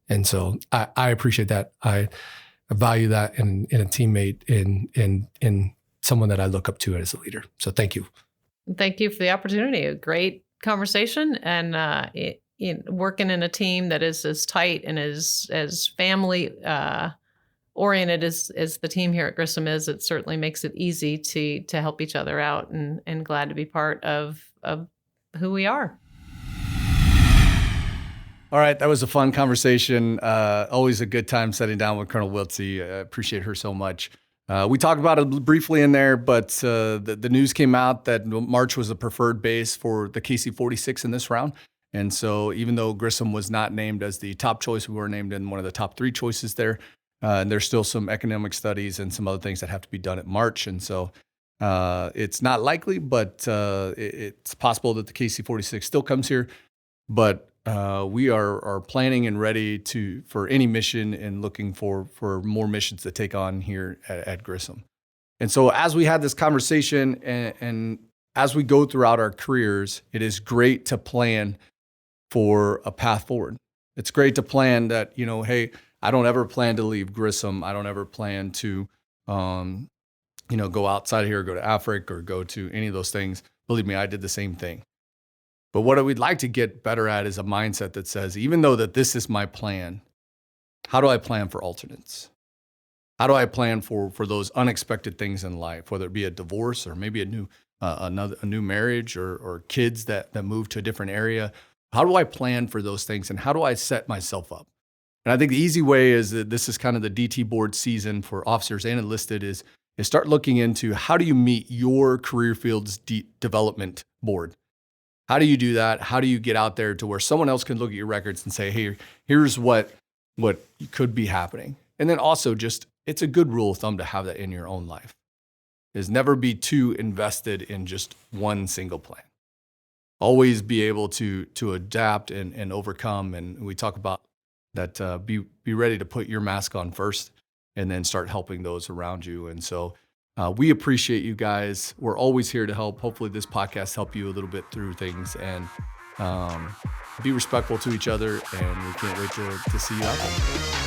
And so I appreciate that. I value that in a teammate, in someone that I look up to as a leader. So thank you. Thank you for the opportunity. A great conversation, and working in a team that is as tight and as family oriented as the team here at Grissom is, it certainly makes it easy to help each other out, and glad to be part of who we are. All right, that was a fun conversation. Always a good time sitting down with Colonel Wiltse. I appreciate her so much. We talked about it briefly in there, but the news came out that March was the preferred base for the KC-46 in this round. And so even though Grissom was not named as the top choice, we were named in one of the top 3 choices there. And there's still some economic studies and some other things that have to be done at March. And so it's not likely, but it's possible that the KC-46 still comes here. But we are planning and ready for any mission, and looking for more missions to take on here at Grissom. And so as we had this conversation, and as we go throughout our careers, it is great to plan for a path forward. It's great to plan that, hey, I don't ever plan to leave Grissom. I don't ever plan to, go outside here, go to Africa, or go to any of those things. Believe me, I did the same thing. But what we'd like to get better at is a mindset that says, even though that this is my plan, how do I plan for alternates? How do I plan for those unexpected things in life, whether it be a divorce or maybe a new marriage, or kids that move to a different area? How do I plan for those things, and how do I set myself up? And I think the easy way is that this is kind of the DT board season for officers and enlisted, is start looking into how do you meet your career field's development board. How do you do that? How do you get out there to where someone else can look at your records and say, hey, here's what could be happening? And then also, just, it's a good rule of thumb to have that in your own life, is never be too invested in just one single plan. Always be able to adapt and overcome. And we talk about that, be ready to put your mask on first, and then start helping those around you. And so we appreciate you guys. We're always here to help. Hopefully this podcast helped you a little bit through things, and be respectful to each other. And we can't wait to see you out there.